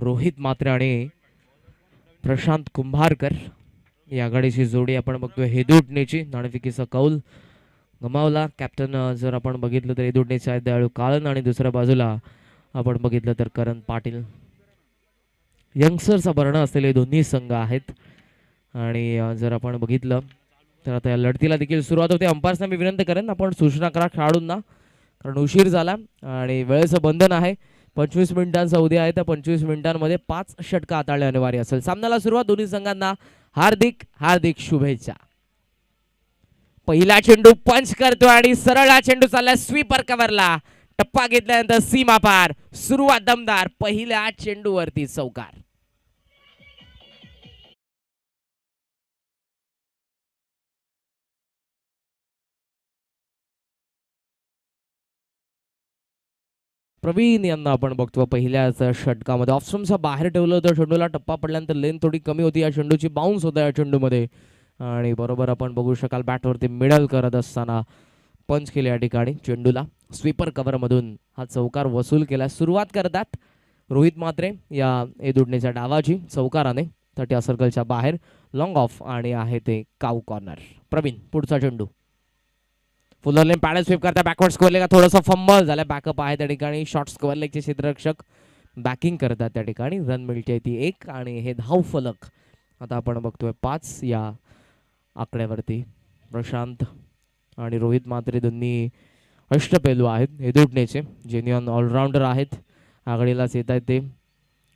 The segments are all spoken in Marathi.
रोहित मात्रे आणि प्रशांत कुंभारकर या गाडीची जोडी आपण बघतोय हेदुटणेची. नाणेफेकीचा कौल गमावला कॅप्टन जर आपण बघितलं तर हेदुटणेचे आहेत दयाळू काळन आणि दुसऱ्या बाजूला आपण बघितलं तर करण पाटील. यंगस्टरचा भरणा असलेले दोन्ही संघ आहेत आणि जर आपण बघितलं तर आता या लढतीला देखील सुरुवात होते. अंपायर्सना मी विनंती करेन आपण सूचना करा खेळाडूंना, कारण उशीर झाला आणि वेळेचं बंधन आहे. 25 मिनिटांचा उद्या आहे तर 25 मिनिटांमध्ये 5 षटकं हाताळणे अनिवार्य असेल. सामन्याला सुरुवात दोन्ही संघांना हार्दिक हार्दिक शुभेच्छा. पहिला चेंडू पंच करतो आणि सरळ हा चेंडू चालला स्वीपर कव्हरला. टप्पा घेतल्यानंतर सीमा पार. सुरुवात दमदार. पहिल्या चेंडूवरती चौकार. प्रवीण यांना आपण बघतो पहिल्याच षटकामध्ये ऑफस्टम्पच्या बाहेर ठेवलं होतं. चेंडूला टप्पा पडल्यानंतर लेन थोडी कमी होती या चेंडूची. बाउन्स होता या चेंडूमध्ये आणि बरोबर आपण बघू शकाल बॅटवरती मिडल करत असताना पंच केले या ठिकाणी चेंडूला. स्वीपर कव्हरमधून हा चौकार वसूल केला. सुरुवात करतात रोहित मात्रे या हेदुटणेच्या डावाची चौकाराने. 30 सर्कलच्या बाहेर लॉंग ऑफ आणि आहे ते काऊ कॉर्नर. प्रवीण पुढचा चेंडू फुलर लेन पॅडल स्वीप करता बॅकवर्ड स्कोअर लेगा थोडासा फंबल झाला. बॅकअप आहे त्या ठिकाणी. शॉर्ट स्कोअर लेगचे क्षेत्ररक्षक बॅकिंग करतात त्या ठिकाणी. रन मिळते ती 1 आणि हे धाव फलक आता आपण बघतोय 5 या आकड्यावरती. प्रशांत आणि रोहित मात्रे दोन्ही अष्टपैलू आहेत हेदुटणेचे. जेन्युअन ऑलराऊंडर आहेत. आघाडीलाच येत आहेत ते.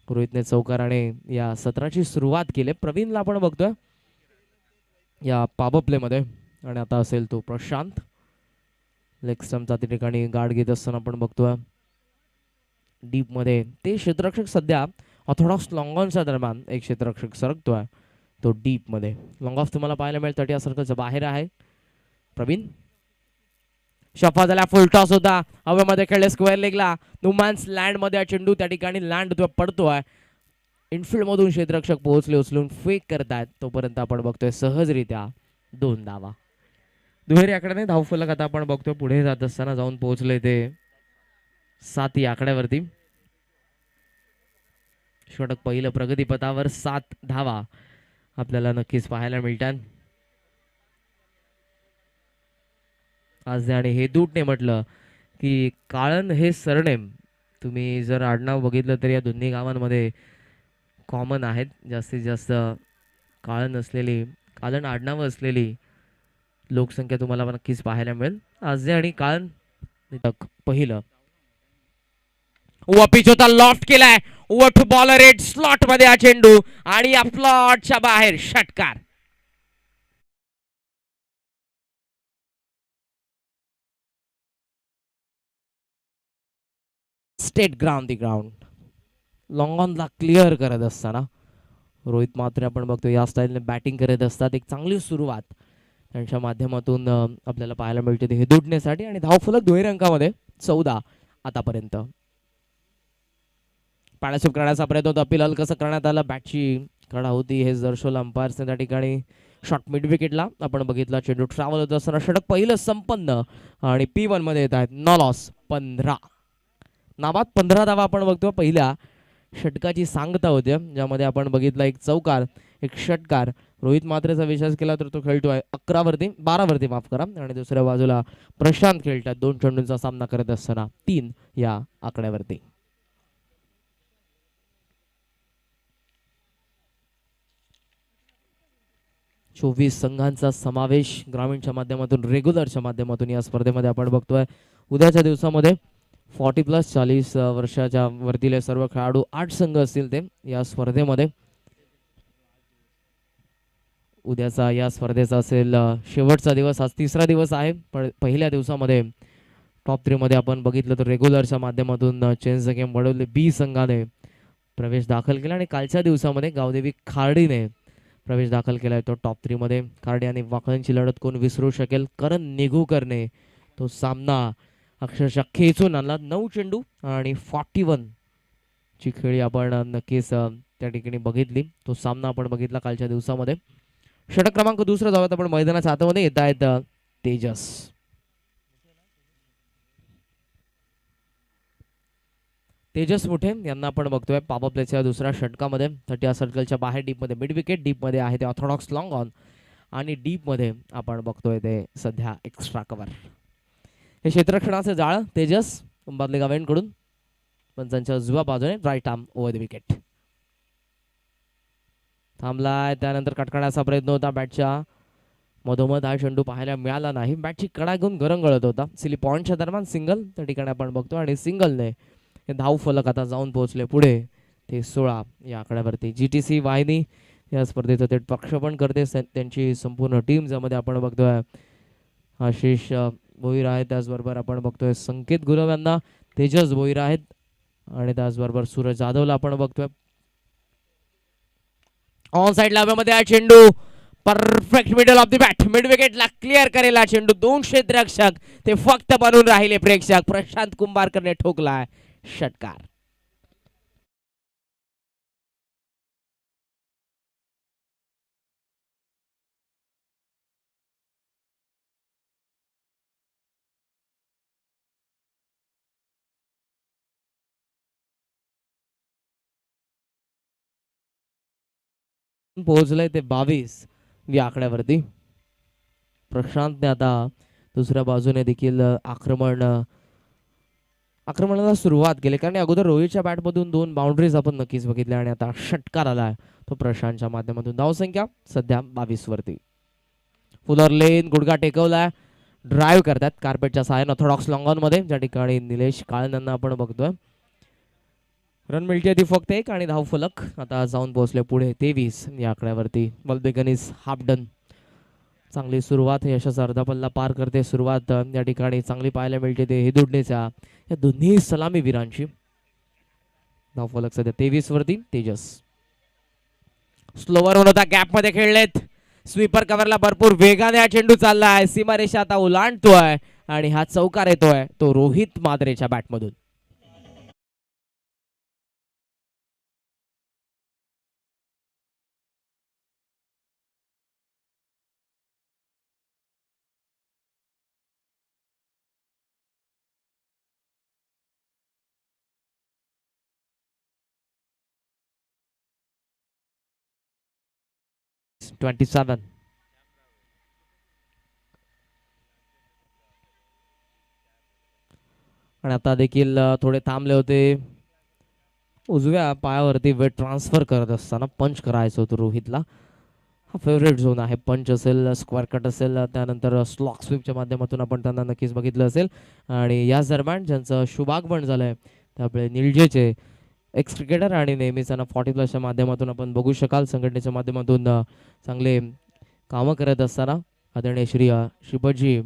रोहितने चौकाराने या सत्राची सुरुवात केली. प्रवीणला आपण बघतोय या पॉवर प्लेमध्ये आणि आता असेल तो प्रशांत लेग स्टंपचा त्या ठिकाणी गार्ड घेत असताना आपण बघतोय डीप मध्ये ते क्षेत्ररक्षक. सध्या ऑर्थोडॉक्स लॉंग ऑनच्या दरम्यान एक क्षेत्ररक्षक सरकतोय तो डीप मध्ये. लॉंग ऑफ तुम्हाला पाहायला मिळेल 30 सर्कलच्या बाहेर आहे. प्रवीण शफा झाला. फुल टॉस होता हवेमध्ये खेळले स्क्वेअर लेगला. नुमॅन्स लँड मध्ये चेंडू त्या ठिकाणी लँड पडतोय. इनफिल्ड मधून क्षेत्ररक्षक पोहोचले उचलून फेक करतायत तोपर्यंत आपण बघतोय सहजरित्या 2 धावा. दुहेरी आकड्याने धावफलक आता आपण बघतोय पुढे जात असताना जाऊन पोहोचले ते 7 या आकड्यावरती. षटक पहिलं प्रगतीपथावर 7 धावा आपल्याला नक्कीच पाहायला मिळतात आज. आणि हे दूटने म्हटलं की काळन हे सरनेम तुम्ही जर आडनाव बघितलं तर या दोन्ही गावांमध्ये कॉमन आहेत. जास्तीत जास्त काळन असलेली काळन आडनावं असलेली लोकसंख्या तुम्हाला नक्कीच पाहायला मिळेल. आज आणि काळन पहिलं पिच होता लॉफ्ट केलाय. वट बॉलर रेड स्लॉट मध्ये हा चेंडू आणि या प्लॉटच्या बाहेर षटकार. Straight ground the ground long ऑनला क्लिअर करत असताना रोहित मात्रे आपण बघतो या स्टाईलने बॅटिंग करत असतात. एक चांगली सुरुवात त्यांच्या माध्यमातून आपल्याला पाहायला मिळते ते हेदुटणेसाठी. आणि धावफलक दुहेरी अंकामध्ये 14 आतापर्यंत. पाण्यासूप करण्याचा प्रयत्न होता. अपील हलकसं करण्यात आलं. बॅटची कडा होती हे दर्शवलं अंपायर्सने त्या ठिकाणी. शॉट मिड विकेटला आपण बघितला. चेंडू ट्रॅव्हल होत असताना षटक पहिलं संपन्न आणि P1 मध्ये येत आहेत. नो लॉस 15 नाबाद 15 धावा आपण बघतो. पहिल्या षटकाची सांगता होत्या ज्यामध्ये आपण बघितला एक चौकार एक षटकार. रोहित मात्रेचा विश्वास केला तर तो खेळतोय 12 वरती माफ करा. आणि दुसऱ्या बाजूला प्रशांत खेळतात 2 चेंडूंचा सामना करत असताना 3 या आकड्यावरती. चोवीस संघांचा समावेश ग्रामीणच्या माध्यमातून रेग्युलरच्या माध्यमातून या स्पर्धेमध्ये आपण बघतोय. उद्याच्या दिवसामध्ये 40+ 40 वर्षाच्या वरतीले सर्व खेळाडू 8 संघ असतील ते या स्पर्धेमध्ये. उद्याचा या स्पर्धेचा असेल शेवटचा दिवस. आज 3रा दिवस आहे. पण पहिल्या दिवसामध्ये टॉप 3 मध्ये आपण बघितलं तर रेग्युलरच्या माध्यमातून चेंज द गेम वडवले बी संघाने प्रवेश दाखल केला आणि कालच्या दिवसामध्ये गावदेवी खार्डीने प्रवेश दाखल केला आहे तो टॉप 3 मध्ये. खार्डी आणि वाकळांची लढत कोण विसरू शकेल. करण निघूकरने तो सामना अक्षरशः खेचून आणला. 9 चेंडू आणि 41 ची खेळी आपण नक्कीच त्या ठिकाणी बघितली. तो सामना आपण बघितला कालच्या दिवसामध्ये. षटक क्रमांक 2 जाऊयात आपण मैदानाच्या आतमध्ये. येत आहेत तेजस. तेजस मुठे यांना आपण बघतोय पॉवर प्लेच्या दुसऱ्या षटकामध्ये 30 सर्कलच्या बाहेर डीपमध्ये मिड विकेट डीपमध्ये आहे ते ऑर्थोडॉक्स लॉंग ऑन आणि डीपमध्ये आपण बघतोय ते सध्या एक्स्ट्रा कव्हर. हे क्षेत्ररक्षणाचे जाळ तेजस कुंभारले गावेंकडून पंचांच्या उजव्या बाजूने right arm over the wicket थांबलाय. त्यानंतर कटकण्याचा प्रयत्न होता बॅटच्या मधोमध हा चेंडू पाहायला मिळाला नाही. बॅटची कडा घेऊन गरंगळत होता. सिली पॉइंटच्या दरम्यान सिंगल त्या ठिकाणी आपण बघतो आणि सिंगलने हे धाव फलक आता जाऊन पोहोचले पुढे ते 16 या आकड्यावरती. GTC वाहिनी या स्पर्धेचं थेट प्रक्षेपण करते. त्यांची संपूर्ण टीम ज्यामध्ये आपण बघतोय आशिष भोईर आहे, त्याचबरोबर आपण बघतोय संकेत गुरव यांना, तेजस भोईर आहेत आणि त्याचबरोबर सूरज जाधवला आपण बघतोय. ऑन साइड लाव्यामध्ये हा चेंडू perfect middle of the bat mid विकेटला क्लिअर करेल हा चेंडू. 2 क्षेत्ररक्षक ते फक्त बनून राहिले प्रेक्षक. प्रशांत कुंभारकरने ठोकलाय षटकार. पोहोचलंय ते 22 या आकड्यावरती. प्रशांतने आता दुसऱ्या बाजूने देखील आक्रमणाला सुरुवात केली, कारण अगोदर रोहितच्या बॅटमधून 2 बाउंड्रीज आपण नक्कीच बघितल्या आणि आता षटकार आलाय तो प्रशांतच्या माध्यमातून. धावसंख्या सध्या 22 वरती. फुलर लेन गुडघा टेकवलाय, ड्राईव्ह करतात कार्पेटच्या सहाय्यानं ऑर्थोडॉक्स लॉंगॉन मध्ये, ज्या ठिकाणी निलेश काळन यांना आपण बघतोय. रन मिळते ती फक्त 1 आणि धाव फलक आता जाऊन पोहोचले पुढे 23 या आकड्यावरती. बलबेगनीस हाफ डन. चांगली सुरुवात यशस्वी अर्धा पल्ला पार करते. सुरुवात या ठिकाणी चांगली पाहायला मिळते ते हिदुडनेच्या या दोन्ही सलामी वीरांची. धाव फलक सध्या 23 वरती. तेजस स्लोवर होता, गॅप मध्ये खेळलेत. स्वीपर कव्हरला भरपूर वेगाने हा चेंडू चाललाय. सीमारेषा आता ओलांडतोय आणि हा चौकार येतोय तो रोहित माद्रेच्या बॅटमधून. आणि आता देखील थोडे थांबले होते. उजव्या पायावरती वेट ट्रान्सफर करत असताना पंच करायचं होतं रोहितला. हा फेवरेट झोन आहे. पंच असेल, स्क्वेअर कट असेल, त्यानंतर स्लॉक स्वीपच्या माध्यमातून आपण त्यांना नक्कीच बघितलं असेल. आणि याच दरम्यान ज्यांचं शुभागमन झालंय त्यामुळे निलजेचे एक्स क्रिकेटर आणि नेहमीच त्यांना 40+ माध्यमातून आपण बघू शकाल. संघटनेच्या माध्यमातून चांगले कामं करत असताना आदरणीय श्री शिवजी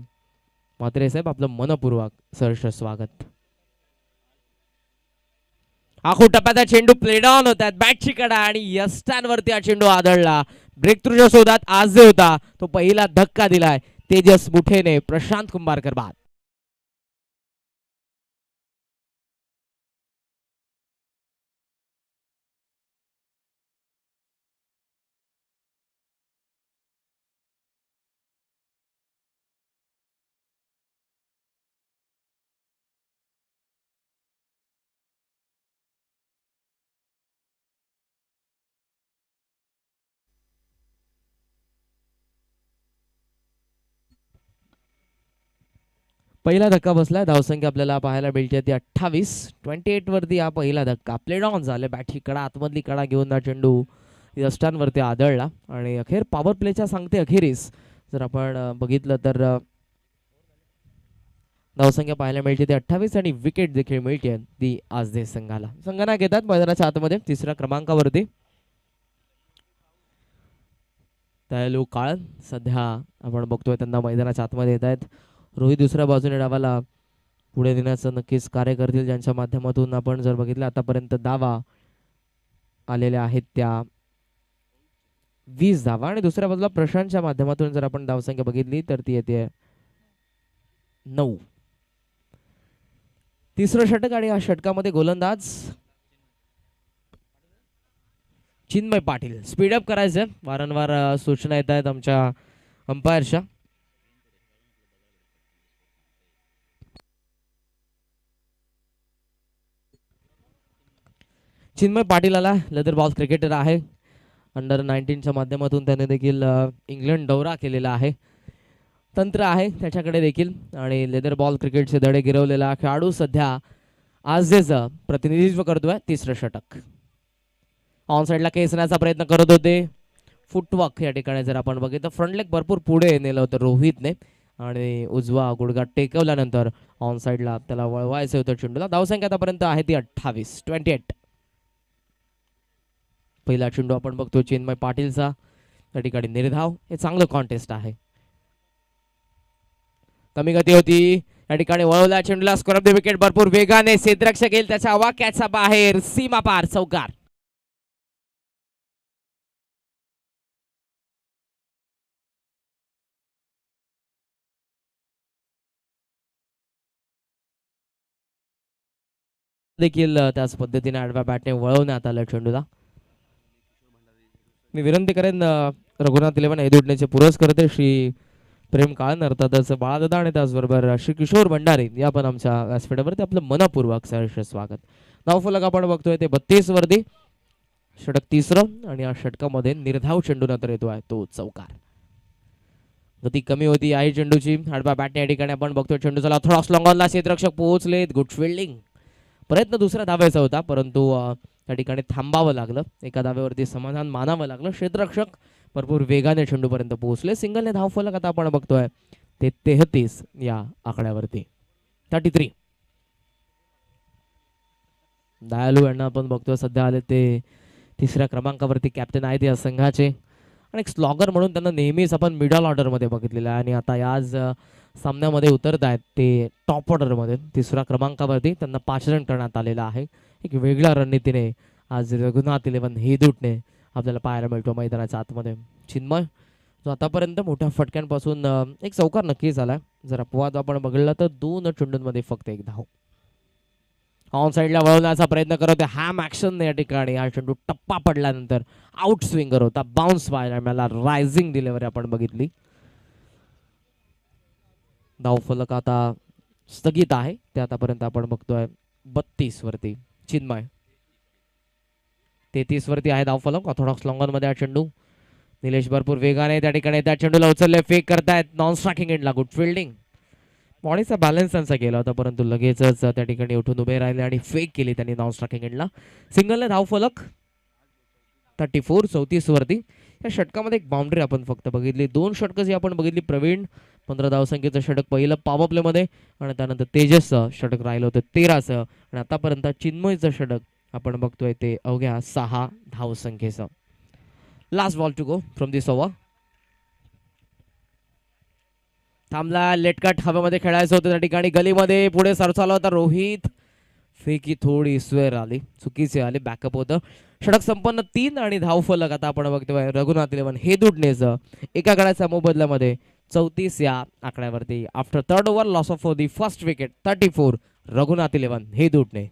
म्हात्रे साहेब आपलं मनपूर्वक सहर्ष स्वागत. आखू टप्प्याचा चेंडू प्लेड ऑन होतात. बॅटची कडा आणि यस्टांवरती हा चेंडू आदळला. ब्रेक थ्रूच्या शोधात आज जे होता तो पहिला धक्का दिलाय तेजस मुठेने. प्रशांत कुंभारकर बाद. पहिला धक्का बसलाय. धावसंख्या आपल्याला पाहायला मिळते ती 28. 28 वरती हा पहिला धक्का प्लेड ऑन झाले. बॅटची कडा आतमधली कडा घेऊन हा चेंडू यष्टांवरती आदळला आणि अखेर पॉवर प्लेच्या सांगते अखेरीस जर आपण बघितलं तर धावसंख्या पाहायला मिळते ती 28 आणि विकेट देखील मिळते ती आज दे संघाला. संघाना घेतात मैदानाच्या आतमध्ये 3ऱ्या क्रमांकावरती दयालू काळ सध्या आपण बघतोय त्यांना मैदानाच्या आतमध्ये येत आहेत. रोहित दुसऱ्या बाजूने डावाला पुढे नेण्याचं नक्कीच कार्य करतील, ज्यांच्या माध्यमातून आपण जर बघितलं आतापर्यंत धावा आलेल्या आहेत त्या 20 धावा आणि दुसऱ्या बाजूला प्रशांतच्या माध्यमातून जर आपण धावसंख्या बघितली तर ती येते 9. तिसरं षटक आणि या षटकामध्ये गोलंदाज चिन्मय पाटील. स्पीडअप करायचं, वारंवार सूचना येत आहेत आमच्या अंपायरच्या. चिन्मय पाटील आला, लेदर बॉल क्रिकेटर आहे. अंडर 19च्या माध्यमातून त्याने देखील इंग्लंड दौरा केलेला आहे. तंत्र आहे त्याच्याकडे देखील आणि लेदर बॉल क्रिकेटचे धडे गिरवलेला खेळाडू सध्या आजचं प्रतिनिधित्व करतोय. तिसरं षटक ऑन साईडला खेचण्याचा प्रयत्न करत होते. फुटवर्क या ठिकाणी जर आपण बघितलं फ्रंट लेग भरपूर पुढे नेलं होतं रोहितने आणि उजवा गुडघा टेकवल्यानंतर ऑन साईडला त्याला वळवायचं होतं चेंडूला. धावसंख्या आतापर्यंत आहे ती 28. पहिला चेंडू आपण बघतो चिन्मय पाटीलचा, त्या ठिकाणी निर्धाव. हे चांगलं कॉन्टेस्ट आहे. कमी गती होती या ठिकाणी, वळवला चेंडूला, स्कोर ऑफ द विकेट भरपूर वेगाने क्षेत्ररक्षक येईल त्याच्या वाक्याचा बाहेर, सीमा पार, चौकार. देखील त्याच पद्धतीने आडव्या बॅटने वळवण्यात आलं चेंडूला. मी विनंती करेन रघुनाथ इलेव्हन हेदुडणेचे पुरस्कर्ते श्री प्रेम काळन, अर्थातच बाळादादा आणि त्याचबरोबर श्री किशोर भंडारी या पण आमच्या व्यासपीठावरती आपलं मनपूर्वक सहर्ष स्वागत. नावफलक आपण बघतोय ते 32 वरती, षटक तिसरं आणि या षटकामध्ये निर्धाव चेंडू नंतर येतोय तो चौकार. गती कमी होती आहे चेंडूची, आडव्या बॅटने या ठिकाणी आपण बघतोय चेंडू चला थोडा स्लॉंगॉनला, क्षेत्ररक्षक पोहोचलेत, गुड फिल्डिंग. प्रयत्न दुसरा धावायचा होता परंतु त्या ठिकाणी थांबावं लागलं, एका धाव्यावरती समाधान मानावं लागलं. क्षेत्ररक्षक भरपूर वेगाने चेंडूपर्यंत पोहोचले. सिंगलने धावफलक आता आपण बघतोय ते 33 या आकड्यावरती. 33 दयालू यांना आपण बघतोय सध्या आले ते तिसऱ्या क्रमांकावरती, कॅप्टन आहेत या संघाचे आणि एक स्लॉगर म्हणून त्यांना नेहमीच आपण मिडल ऑर्डरमध्ये बघितलेलं आहे आणि आता याच सामन्यामध्ये उतरत आहेत ते टॉप ऑर्डरमध्ये. तिसऱ्या क्रमांकावरती त्यांना 5 रन करण्यात आलेला आहे. एक वेगळ्या रणनीतीने आज रघुनाथ इलेव्हन हेदुटणे आपल्याला पाहायला मिळतो मैदानाच्या आतमध्ये. चिन्मय जो आतापर्यंत मोठ्या फटक्यांपासून एक चौकार नक्की झाला. जर अपवाद आपण बघितला तर 2 चेंडूंमध्ये फक्त 1 धाव. ऑन साईडला वळवण्याचा प्रयत्न करत होते हॅम ॲक्शन या ठिकाणी. हा चेंडू टप्पा पडल्यानंतर आउट स्विंगर होता, बाउन्स पाहायला मिळाला, रायझिंग डिलिव्हरी आपण बघितली. धावफलक आता स्थगित आहे ते आतापर्यंत आपण बघतोय 32 वरती. चिन्मय 33 वरती आहे धावफलक. ऑर्थोडॉक्स लॉंगॉन मध्ये हा चेंडू. निलेश भरपूर वेगाने त्या ठिकाणी त्या चेंडूला उचलले, फेक करतायत, नॉन स्ट्रायकिंग एंडला, गुड फिल्डिंग. बॉडीचा बॅलन्स त्यांचा केला होता परंतु लगेचच त्या ठिकाणी उठून उभे राहिले आणि फेक केली त्यांनी नॉन स्ट्रायकिंग एंडला. सिंगलने धावफलक 34 34 वरती. या षटकामध्ये एक बाउंड्री आपण फक्त बघितली. 2 षटकं जी आपण बघितली, प्रवीण 15 धावसंख्येचं षटक पहिलं पॉवर प्लेमध्ये आणि त्यानंतर तेजसचं षटक राहिलं होतं 13चं आणि आतापर्यंत चिन्मयचं षटक आपण बघतोय ते अवघ्या 6 धावसंख्येचं. Last ball to go from this over. थांबला, लेटकट हवेमध्ये खेळायचं होतं त्या ठिकाणी, गलीमध्ये पुढे सरसावला होता रोहित, फेकी थोडी स्वेर आली, चुकीचे आले, बॅकअप होतं. षटक संपन्न 3 आणि धावफलक आता आपण बघतोय रघुनाथ इलेव्हन हेदुडणेचं एका गड्याच्या मोबदल्यामध्ये 34 या आकड्यावरती. After third over loss of the first wicket 34 Raghunath eleven हेदुडणे.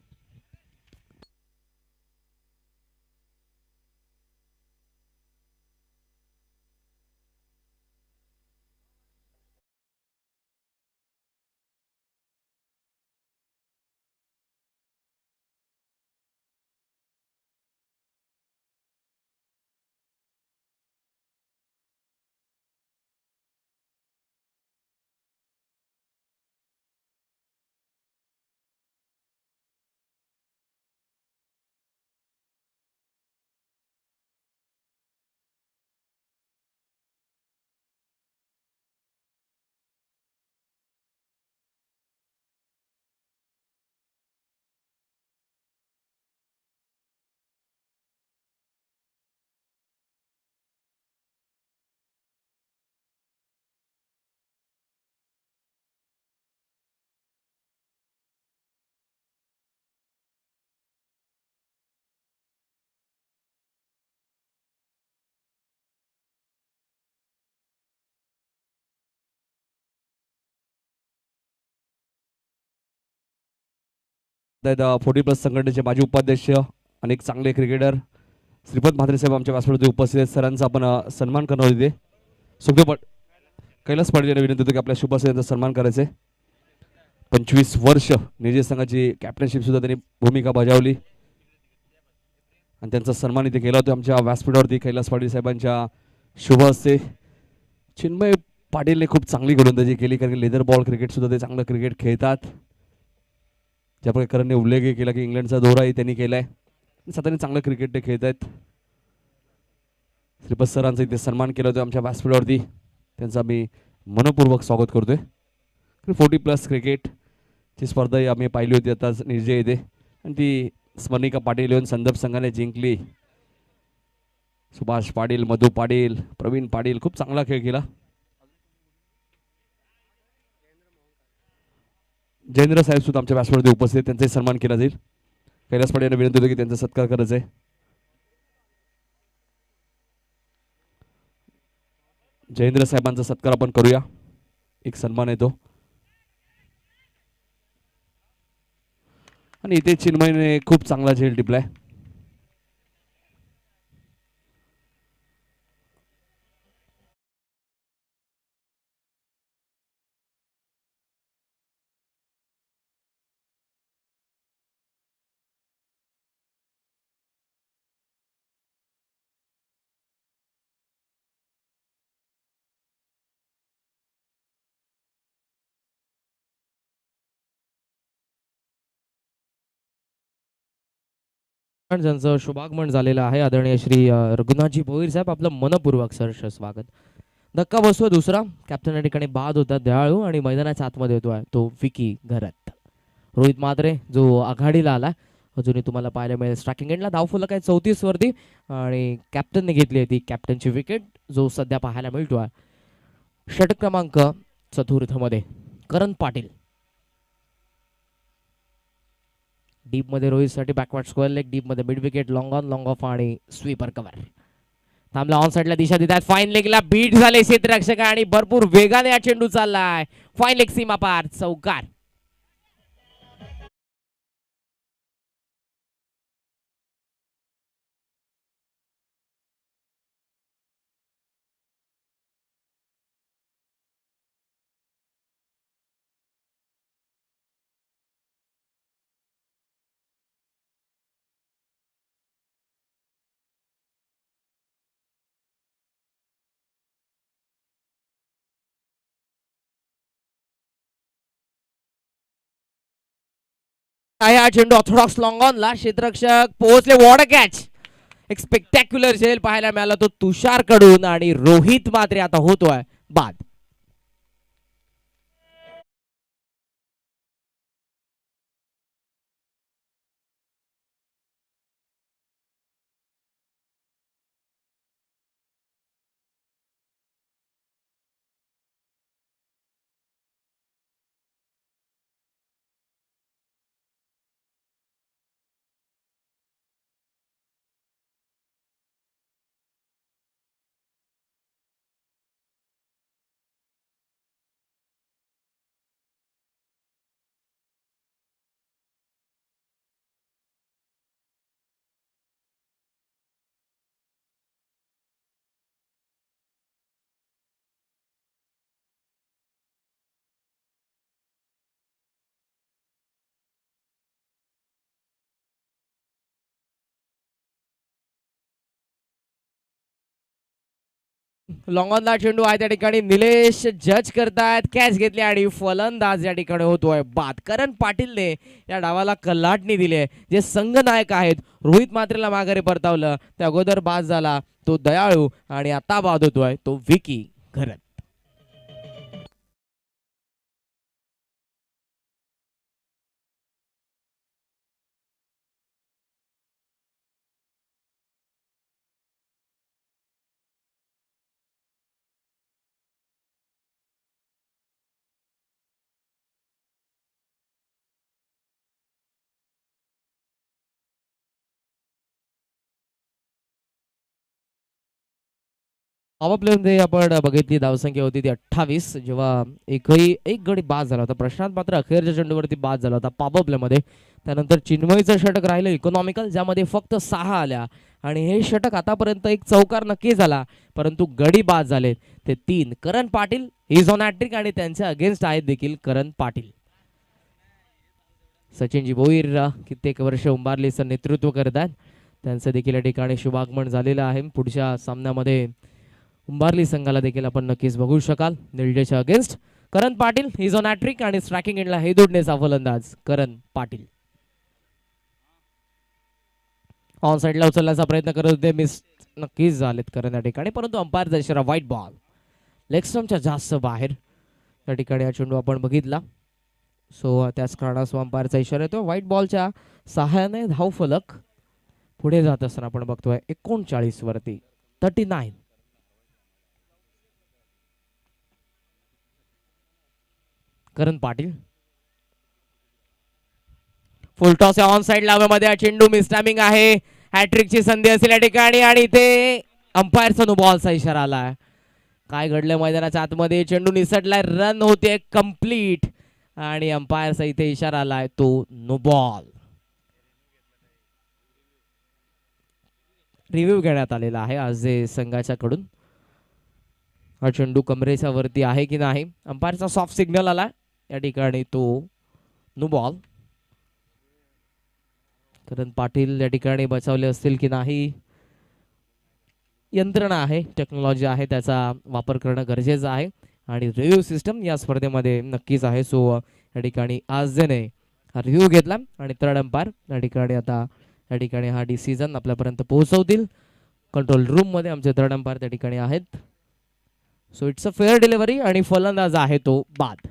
त्यात 40+ संघटनेचे माजी उपाध्यक्ष अनेक चांगले क्रिकेटर श्रीपद म्हात्रे साहेब आमच्या व्यासपीठावरती उपस्थित आहेत. सरांचा आपण सन्मान करणार होते. सुखदेव कैलास पाटील यांना विनंती होती की आपल्या शुभाशयांचा सन्मान करायचे. 25 वर्ष निजी संघाची कॅप्टनशिप सुद्धा त्यांनी भूमिका बजावली. आणि त्यांचा सन्मान इथे केला होता आमच्या व्यासपीठावरती कैलास पाटील साहेबांच्या शुभ हस्ते. चिन्मय पाटीलने खूप चांगली गोलंदाजी केली, कारण की लेदर बॉल क्रिकेटसुद्धा ते चांगलं क्रिकेट खेळतात. ज्या प्रकारे उल्लेख केला की इंग्लंडचा दौराही त्यांनी केला आहे, सध्याने चांगलं क्रिकेट ते खेळत आहेत. श्रीपत सरांचा इथे सन्मान केला होता आमच्या व्यासपीठावरती, त्यांचा मी मनपूर्वक स्वागत करतोय. 40+ क्रिकेटची स्पर्धाही आम्ही पाहिली होती आताच निर्जय येथे, आणि ती स्मरणिका पाटील येऊन संदर्भ संघाने जिंकली. सुभाष पाटील, मधु पाटील, प्रवीण पाटील खूप चांगला खेळ केला. जयेंद्र साहेब सुद्धा आमच्या व्यासपीठावरती उपस्थित आहेत, त्यांचाही सन्मान केला जाईल. कैलास पाटील यांना विनंती होती की त्यांचा सत्कार करायचा आहे. जयेंद्र साहेबांचा सत्कार आपण करूया, एक सन्मान येतो. आणि इथे चिन्मयने खूप चांगला झेल टिपलाय. ज्यांचं शुभागमन झालेलं आहे आदरणीय श्री रघुनाथजी भोईर साहेब, आपलं मनपूर्वक सहर्ष स्वागत. धक्का बसतो दुसरा. कॅप्टन या ठिकाणी बाद होता दयाळू, आणि मैदानाच्या आतमध्ये येतोय तो विकी घरत. रोहित मात्रे जो आघाडीला आला, अजूनही तुम्हाला पाहायला मिळेल. स्ट्रायकिंग एंडला धावफलक आहे 34 वरती, आणि कॅप्टनने घेतली होती कॅप्टनची विकेट, जो सध्या पाहायला मिळतोय. षटक क्रमांक चतुर्थ मध्ये करण पाटील. डीप मध्ये रोहितसाठी बॅकवर्ड स्क्वेअर लेग, डीप मध्ये mid wicket, long on long of आणि स्वीपर कव्हर. थांबला ऑन साइडला दिशा देतात. फाईन लेगला बीट झाले क्षेत्ररक्षक, आणि भरपूर वेगाने हा चेंडू चाललाय. फाईन लेग सीमा पार, चौकार. आहे हा चेंडू ऑर्थोडॉक्स लॉंग ऑनला. क्षेत्ररक्षक पोहोचले. What a catch. एक स्पेक्टॅक्युलर झेल पाहायला मिळाला तो तुषार कडून, आणि रोहित मात्रे आता होतोय बाद. लॉंग ऑनला चेंडू आहे त्या ठिकाणी निलेश जज करतायत. कॅच घेतली, आणि फलंदाज या ठिकाणी होतोय बाद. करण पाटीलने या डावाला कल्लाटणी दिली. जे संघनायक आहेत रोहित मात्रेला माघारी परतावलं, त्या अगोदर बाद झाला तो दयाळू, आणि आता बाद होतोय तो विकी घरत. पॉवर प्लेमध्ये आपण बघितली धावसंख्या होती ती 28, जेव्हा एक गडी बाद झाला होता. प्रशांत मात्र अखेरच्या चेंडूवरती बाद झाला होता पॉवर प्लेमध्ये. त्यानंतर चिन्मयचं षटक राहिलं इकॉनॉमिकल, ज्यामध्ये फक्त 6 आल्या, आणि हे षटक आतापर्यंत एक चौकार नक्की झाला, परंतु गडी बाद झाले ते 3. करण पाटील इज ऑन हॅट्रिक, आणि त्यांच्या अगेन्स्ट आहेत देखील करण पाटील. सचिनजी भोईर कित्येक वर्ष उंबारलीचं नेतृत्व करतात. त्यांचं देखील या ठिकाणी शुभागमन झालेलं आहे. पुढच्या सामन्यामध्ये उंबारली संघाला देखील आपण नक्कीच बघू शकाल. निळजेच्या against Karan Patil is on hattrick आणि स्ट्रायकिंग एंडला हे दोडणेचा फलंदाज करण पाटील. ऑन साईडला उचलण्याचा प्रयत्न करत होते, मिस नक्कीच झालेत करण या ठिकाणी, परंतु अंपायरचा इशारा व्हाईट बॉल. लेग स्टंपच्या जास्त बाहेर या ठिकाणी हा चेंडू आपण बघितला. सो त्याच कारणास अंपायरचा इशारा येतो. व्हाईट बॉलच्या सहाय्याने धाव फलक पुढे जात असताना आपण बघतोय 39 वरती 39. Karan Patil full toss on side लाव्यामध्ये हा चेंडू मिस टायमिंग आहे. हॅट्रिकची संधी असेल या ठिकाणी आणि इथे अंपायरचा नो बॉलचा इशारा आलाय. काय घडलं मैदानाच्या आतमध्ये, चेंडू निसटलाय, रन होते कंप्लीट आणि अंपायरचा इथे इशारा आलाय तो नो बॉल. रिव्ह्यू घेण्यात आलेला आहे आज संघाच्या कडून. हा चेंडू कमरेच्या वरती आहे की नाही, अंपायरचा सॉफ्ट सिग्नल आला या ठिकाणी तो नो बॉल. करण पाटील या ठिकाणी बचावले असतील की नाही, यंत्रणा आहे, टेक्नॉलॉजी आहे, त्याचा वापर करणं गरजेचं आहे आणि रिव्ह्यू सिस्टम या स्पर्धेमध्ये नक्कीच आहे. सो या ठिकाणी आज ज्याने हा रिव्ह्यू घेतला आणि थर्ड अंपायर या ठिकाणी आता या ठिकाणी हा डिसिजन आपल्यापर्यंत पोहोचवतील. कंट्रोल रूम मध्ये आमचे थर्ड अंपायर त्या ठिकाणी आहेत. So it's a fair delivery आणि फलंदाज आहे तो बाद.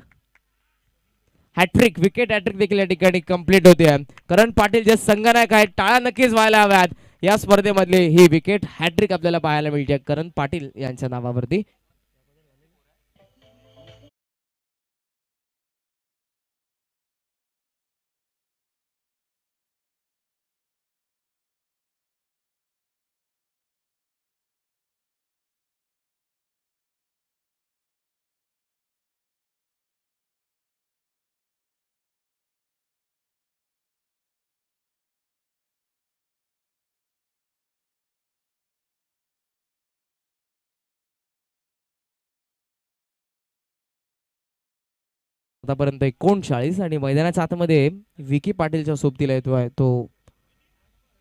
हॅट्रिक, विकेट हॅट्रिक देखील या ठिकाणी कंप्लीट होते. करण पाटील जे संघनायक आहेत, टाळा नक्कीच व्हायला हव्यात. या स्पर्धेमधले ही विकेट हॅट्रिक आपल्याला पाहायला मिळते करण पाटील यांच्या नावावरती. आतापर्यंत 39 आणि मैदानाच्या आतमध्ये विकी पाटीलच्या सोबतीला येतोय तो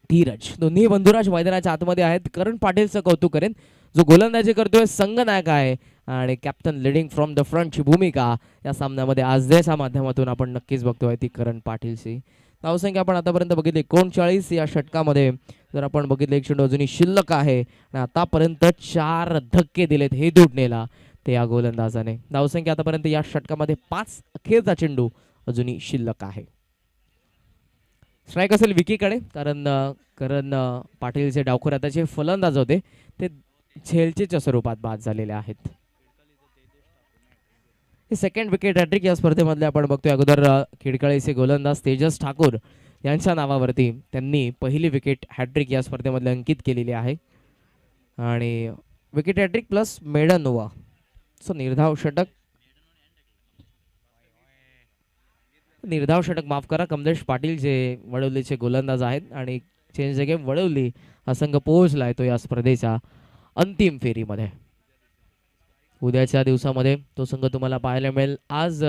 धीरज. दोन्ही बंधुराज मैदानाच्या आतमध्ये आहेत. करण पाटीलचं कौतुक करेन, जो गोलंदाजी करतोय, संघनायक आहे आणि कॅप्टन लिडिंग फ्रॉम द फ्रंटची भूमिका या सामन्यामध्ये आजच्या माध्यमातून आपण नक्कीच बघतोय ती करण पाटीलची. धावसंख्या आपण आतापर्यंत बघितली 39. या षटकामध्ये जर आपण बघितलं एक चेंडू अजूनही शिल्लक आहे आणि आतापर्यंत 4 धक्के दिलेत हे दुटणेला ते या गोलंदाजाने. धावसंख्या आतापर्यंत या षटकामध्ये 5. अखेरचा चेंडू अजूनही शिल्लक आहे. स्ट्राईक असेल विकीकडे, कारण करण पाटीलचे डावखोर आताचे फलंदाज होते ते झेलचेच्या स्वरूपात बाद झालेले आहेत. हे सेकंड विकेट हॅट्रिक या स्पर्धेमधले आपण बघतोय. अगोदर खिडकाळीचे गोलंदाज तेजस ठाकूर यांच्या नावावरती त्यांनी पहिली विकेट हॅट्रिक या स्पर्धेमध्ये अंकित केलेली आहे आणि wicket hattrick plus maiden over. So निर्धाव षटक माफ करा, कमलेश पाटील जे वडवलीचे गोलंदाज आहेत आणि चेंज द गेम वडवली हा संघ पोहोचलाय तो या स्पर्धेच्या अंतिम फेरीमध्ये. उद्याच्या दिवसामध्ये तो संघ तुम्हाला पाहायला मिळेल. आज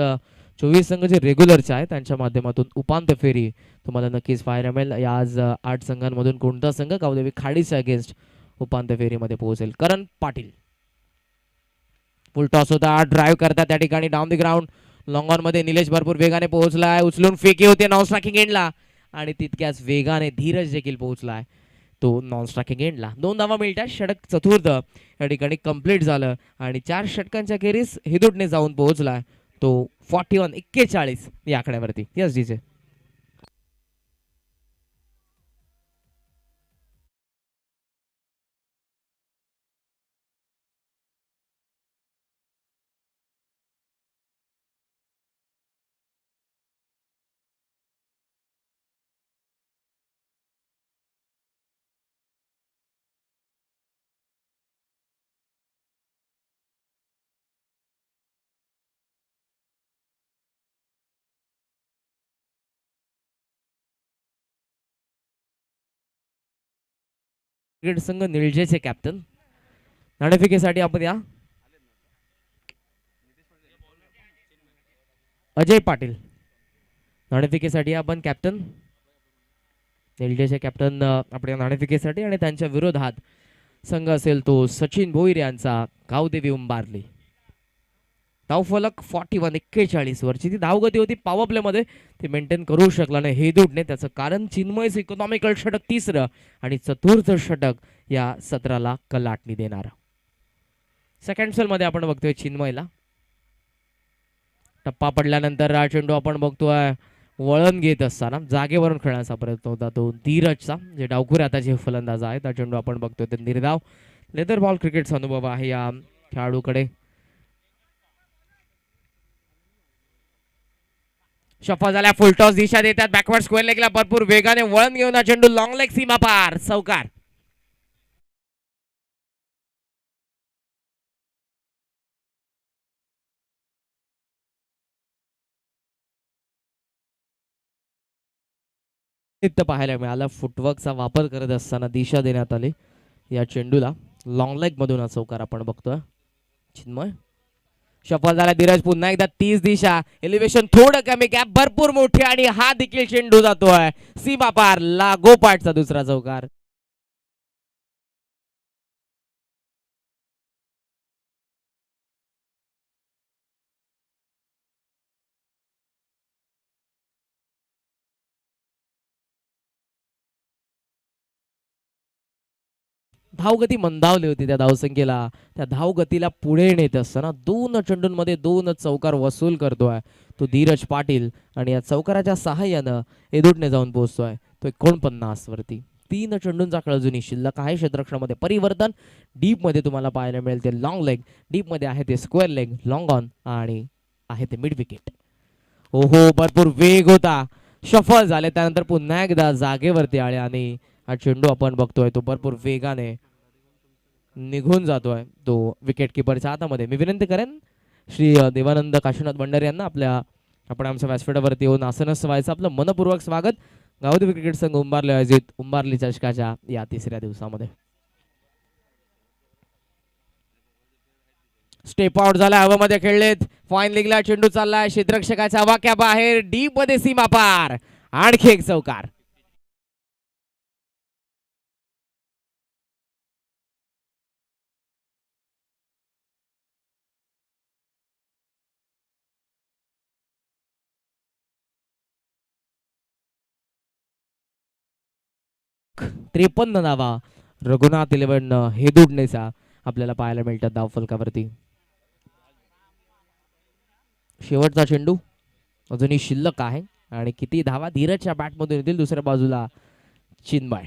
24 संघ जे रेग्युलरचे आहेत त्यांच्या माध्यमातून उपांत्य फेरी तुम्हाला नक्कीच पाहायला मिळेल. आज 8 संघांमधून कोणता संघ कावदेवी खाडीच्या अगेन्स्ट उपांत्य फेरीमध्ये पोहोचेल. करण पाटील फुल टॉस होता, ड्राईव्ह करतात त्या ठिकाणी down the ground. Long on मध्ये निलेश भरपूर वेगाने पोहोचलाय, उचलून फेकी होते नॉन स्ट्रायकिंग एंडला आणि तितक्याच वेगाने धीरज देखील पोहोचलाय तो नॉन स्ट्रायकिंग एंडला. 2 धावा मिळतात. षटक चतुर्थ या ठिकाणी कंप्लीट झालं आणि 4 षटकांच्या खेरीज हिदुटने जाऊन पोहोचलाय तो 41 या आकड्यावरती. Yes DJ. क्रिकेट संघ निळजेचे कॅप्टन नाणेफेकीसाठी आपण या अजय पाटील नाणेफेकीसाठी आपण कॅप्टन निलजेचे कॅप्टन आपल्या नाणेफेकीसाठी आणि त्यांच्या विरोधात संघ असेल तो सचिन भोईर यांचा गावदेवी उंबारली. धावफलक 41-41 वरची ती धावगती होती पॉवर प्ले मध्ये ती मेंटेन करू शकला नाही हेदूटने. त्याचं कारण चिन्मयचं इकॉनॉमिकल षटक तिसरं आणि चतुर्थ षटक या सत्राला कलाटणी देणार. सेकंड सेल मध्ये आपण बघतोय चिन्मयला टप्पा पडल्यानंतर हा चेंडू आपण बघतोय वळण घेत असताना जागेवरून खेळण्याचा प्रयत्न होता तो धीरजचा, जे डावखुरे आता जे फलंदाज आहे. हा चेंडू आपण बघतोय ते निर्धाव लेदर बॉल क्रिकेटचा अनुभव आहे या खेळाडूकडे. शफा झाल्या फुलटॉस दिशा देतात बॅकवर्ड स्क्वेअर लेगला भरपूर वेगाने वळण घेऊन हा चेंडू लॉंग लेग सीमा पार चौकार. पाहायला मिळाला फुटवर्कचा वापर करत असताना दिशा देण्यात आली या चेंडूला. लॉंग लेग मधून हा चौकार आपण बघतोय. चिन्मय सफल झाला धीरज पुन्हा एकदा 30 दिशा एलिव्हेशन थोडं कमी गॅप भरपूर मोठी आणि हा देखील चेंडू जातोय सीमा पार लागोपाठचा दुसरा चौकार. धावगती मंदावली होती त्या धावसंख्येला. त्या धावगतीला पुढे नेत असताना 2 चेंडूंमध्ये 2 चौकार वसूल करतोय तो धीरज पाटील आणि या चौकाराच्या सहाय्यानं एदुटने जाऊन पोहोचतोय तो 49 वरती. 3 चेंडूंचा खेळ अजूनही शिल्लक आहे. क्षेत्ररक्षणामध्ये परिवर्तन डीप मध्ये तुम्हाला पाहायला मिळेल ते लॉंग लेग, डीप मध्ये आहे ते स्क्वेअर लेग, लॉंग ऑन आणि आहे ते मिड विकेट. ओहो भरपूर वेग होता, शफल झाले त्यानंतर पुन्हा एकदा जागेवरती आले आणि हा चेंडू आपण बघतोय तो भरपूर वेगाने निघून जातोय तो विकेट किपरच्या हातामध्ये. मी विनंती करेन श्री देवानंद काशीनाथ भंडारी यांना आपण आमच्या व्यासपीठावरती येऊन आसनस्थ व्हायचं. आपलं मनपूर्वक स्वागत गावदेवी क्रिकेट संघ उंबारली आयोजित उंबारली चषकाच्या या तिसऱ्या दिवसामध्ये. स्टेप आउट झाला, हवेमध्ये खेळलेत, फाईन लिगला चेंडू चाललाय क्षेत्ररक्षकाच्या वाक्या बाहेर, डीप मध्ये सीमा पार, आणखी एक चौकार. त्रेपन्न धावा रघुनाथ 11 हेदुडनेचा आपल्याला पाहायला मिळतात धावफलकावरती. शेवटचा चेंडू अजूनही शिल्लक आहे आणि किती धावा धीरजच्या बॅटमधून येतील. दुसऱ्या बाजूला चिन्मय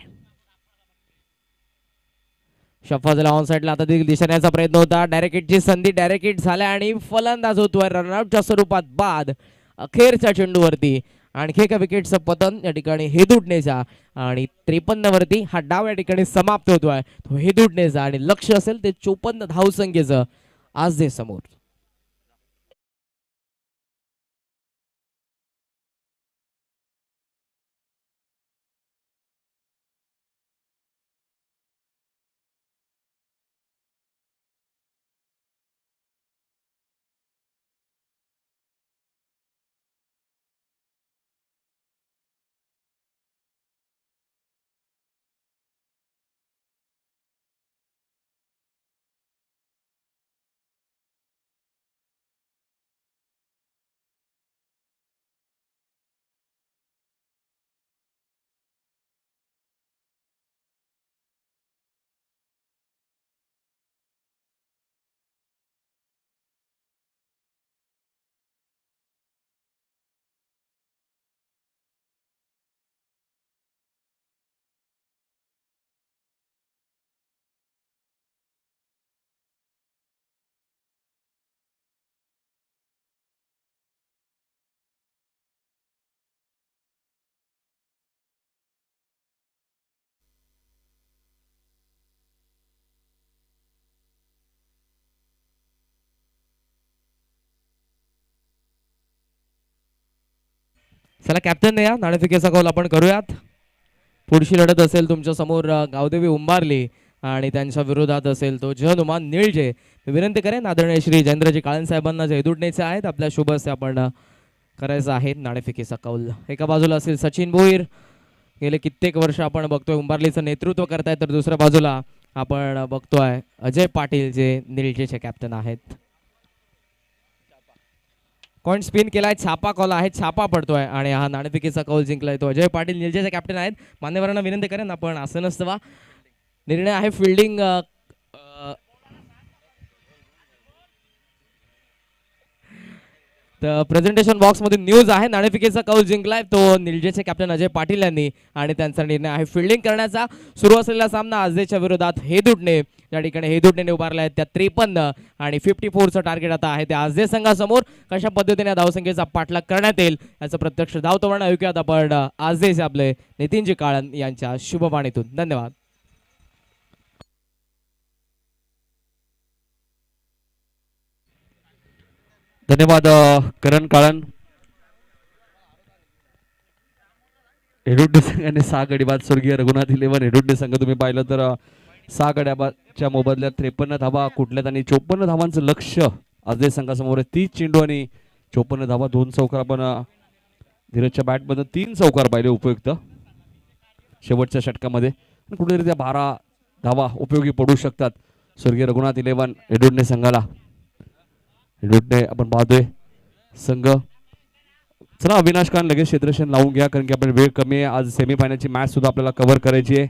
शफाजला ऑन साइडला आता देखील दिसण्याचा प्रयत्न होता. डायरेक्ट संधी डायरेक्ट झाल्या आणि फलंदाज होतोय रनआउटच्या स्वरूपात बाद. अखेरच्या चेंडूवरती आणखी एका विकेटचं पतन या ठिकाणी हेदुडनेचा आणि 53 वरती हा डाव या ठिकाणी समाप्त होतोय तो हेदुडनेचा आणि लक्ष असेल ते 54 धावसंख्येचं आज दे समोर. चला कॅप्टन या नाणेफेकीचा कौल आपण करूयात. पुढची लढत असेल तुमच्या समोर गावदेवी उंबारली आणि त्यांच्या विरोधात असेल तो हनुमान निळजे. विनंती करेन आदरणीय श्री जयेंद्रजी काळन साहेबांना जे दुडणेचे आहेत आपल्या शुभ हस्ते आपण करायचं आहे नाणेफेकीचा कौल. एका बाजूला असेल सचिन भोईर, गेले कित्येक वर्ष आपण बघतोय उंबारलीचं नेतृत्व करताय, तर दुसऱ्या बाजूला आपण बघतोय अजय पाटील जे निलजेचे कॅप्टन आहेत. कॉइन स्पिन केलाय, छापा कॉल आहे, छापा पडतोय आणि हा नाणेफेकीचा कौल जिंकलाय तो अजय पाटील निलजेचे कॅप्टन आहेत. मान्यवरांना विनंती करेन आपण असं नसतं निर्णय आहे फिल्डिंग तर प्रेझेंटेशन बॉक्स मध्ये न्यूज आहे. नाणेफेकीचा कौल जिंकलाय तो निलजेचे कॅप्टन अजय पाटील यांनी आणि त्यांचा निर्णय आहे फिल्डिंग करण्याचा. सुरू असलेला सामना आजदेच्या विरोधात हेदुटणे, या ठिकाणी हेदुटणे उभारले आहेत त्या 53 आणि 54चं टार्गेट आता आहे त्या आजदे संघासमोर. कशा पद्धतीने धावसंख्येचा पाठलाग करण्यात येईल याचं प्रत्यक्ष धावतवर्ण ऐकूयात आपण आजदेचे आपले नितीनजी काळन यांच्या शुभवाणीतून. धन्यवाद. धन्यवाद करण काळन. हेडुड्डी संघाने 6 गडी बाद. स्वर्गीय रघुनाथ 11 हेडुड्डी संघ तुम्ही पाहिलं तर 6 गड्याबादच्या मोबदल्यात 53 धावा कुठल्यात आणि 54 धावांचं लक्ष अजय संघासमोर आहे. 30 चेंडू आणि 54 धावा, 2 चौकार. आपण धीरजच्या बॅटमधून 3 चौकार पाहिले उपयुक्त शेवटच्या षटकामध्ये. कुठेतरी त्या 12 धावा उपयोगी पडू शकतात स्वर्गीय रघुनाथ 11 हेडुड्डी संघाला. हेडुड्डी आपण पाहतोय संघ. चला अविनाश खान लगेच क्षेत्ररक्षण लावून घ्या, कारण की आपण वेळ कमी आहे. आज सेमीफायनलची मॅच सुद्धा आपल्याला कव्हर करायची आहे.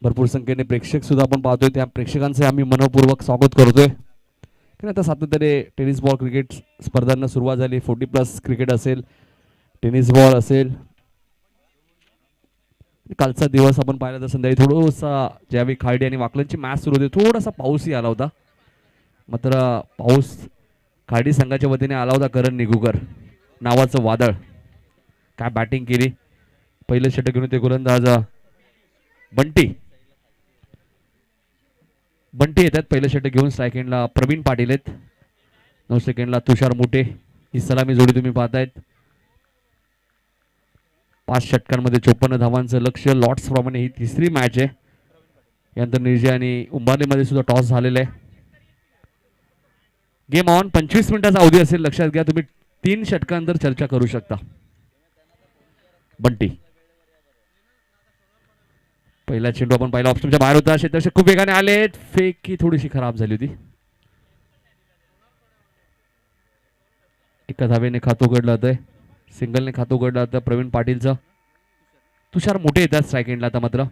भरपूर संख्येने प्रेक्षक सुद्धा आपण पाहतोय, त्या प्रेक्षकांचे आम्ही मनपूर्वक स्वागत करतोय. कारण आता सातत्याने टेनिस बॉल क्रिकेट स्पर्धांना सुरुवात झाली. 40+ क्रिकेट असेल, टेनिस बॉल असेल. कालचा दिवस आपण पाहिला तर संध्याकाळी थोडासा ज्यावेळी खार्डी आणि वाकलनची मॅच सुरू होती थोडासा पाऊसही आला होता. मात्र पाऊस खाडी संघाच्या वतीने आला होता. करण निगुकर नावाचं वादळ. काय बॅटिंग केली. पहिलं षटक घेऊन ते गोलंदाज बंटी येतात. पहिलं षटक घेऊन स्ट्राईक एंडला प्रवीण पाटील आहेत. 9 सेकंडला तुषार मुटे. ही सलामी जोडी तुम्ही पाहतायत. 5 षटकांमध्ये 54 धावांचं लक्ष. लॉट्स प्रमाणे ही तिसरी मॅच आहे. यानंतर निर्जे आणि उंबारलीमध्ये सुद्धा टॉस झालेला आहे. Game on. 25 मिनिटाचा अवधी असेल. लक्षात घ्या तुम्ही 3 षटकांनंतर चर्चा करू शकता. बंटी पहिला चेंडू आपण पाहिला ऑप्शनच्या बाहेर होता. क्षेत्ररक्षक खूप वेगाने आले. फेक ही थोडीशी खराब झाली होती. एका धावेने खातं उघडलं होतं. सिंगलने खातं उघडलं होतं प्रवीण पाटीलचं. तुषार मोठे येतात स्ट्राईक एंडला आता. मात्र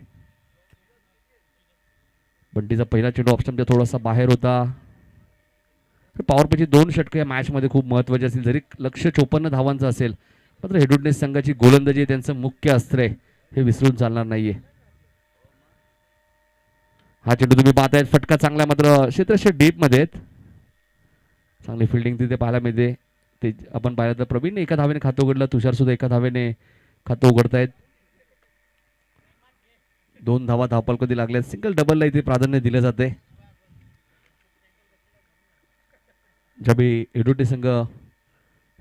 बंटीचा पहिला चेंडू ऑप्शनच्या थोडासा बाहेर होता. पॉवर प्लेची 2 षटकं या मॅच मध्ये खूप महत्वाची असतील. जरी लक्ष 54 धावांचं असेल मात्र हेडुडनेस संघाची गोलंदाजी त्यांचं मुख्य अस्त्र आहे, हे विसरून चालणार नाहीये. हा चेंडू तुम्ही पाहताय. फटका चांगला मात्र क्षेत्ररक्षक डीप मध्ये आहेत. चांगली फिल्डिंग तिथे पाहायला मिळते. ते आपण पाहिलं तर प्रवीणने एका धावेने खातं उघडलं. तुषार सुद्धा एका धावेने खातं उघडतायत. 2 धावा धावपाल कधी लागल्या. सिंगल डबलला इथे प्राधान्य दिलं जाते. ज्यावेळी हेडुड्डी संघ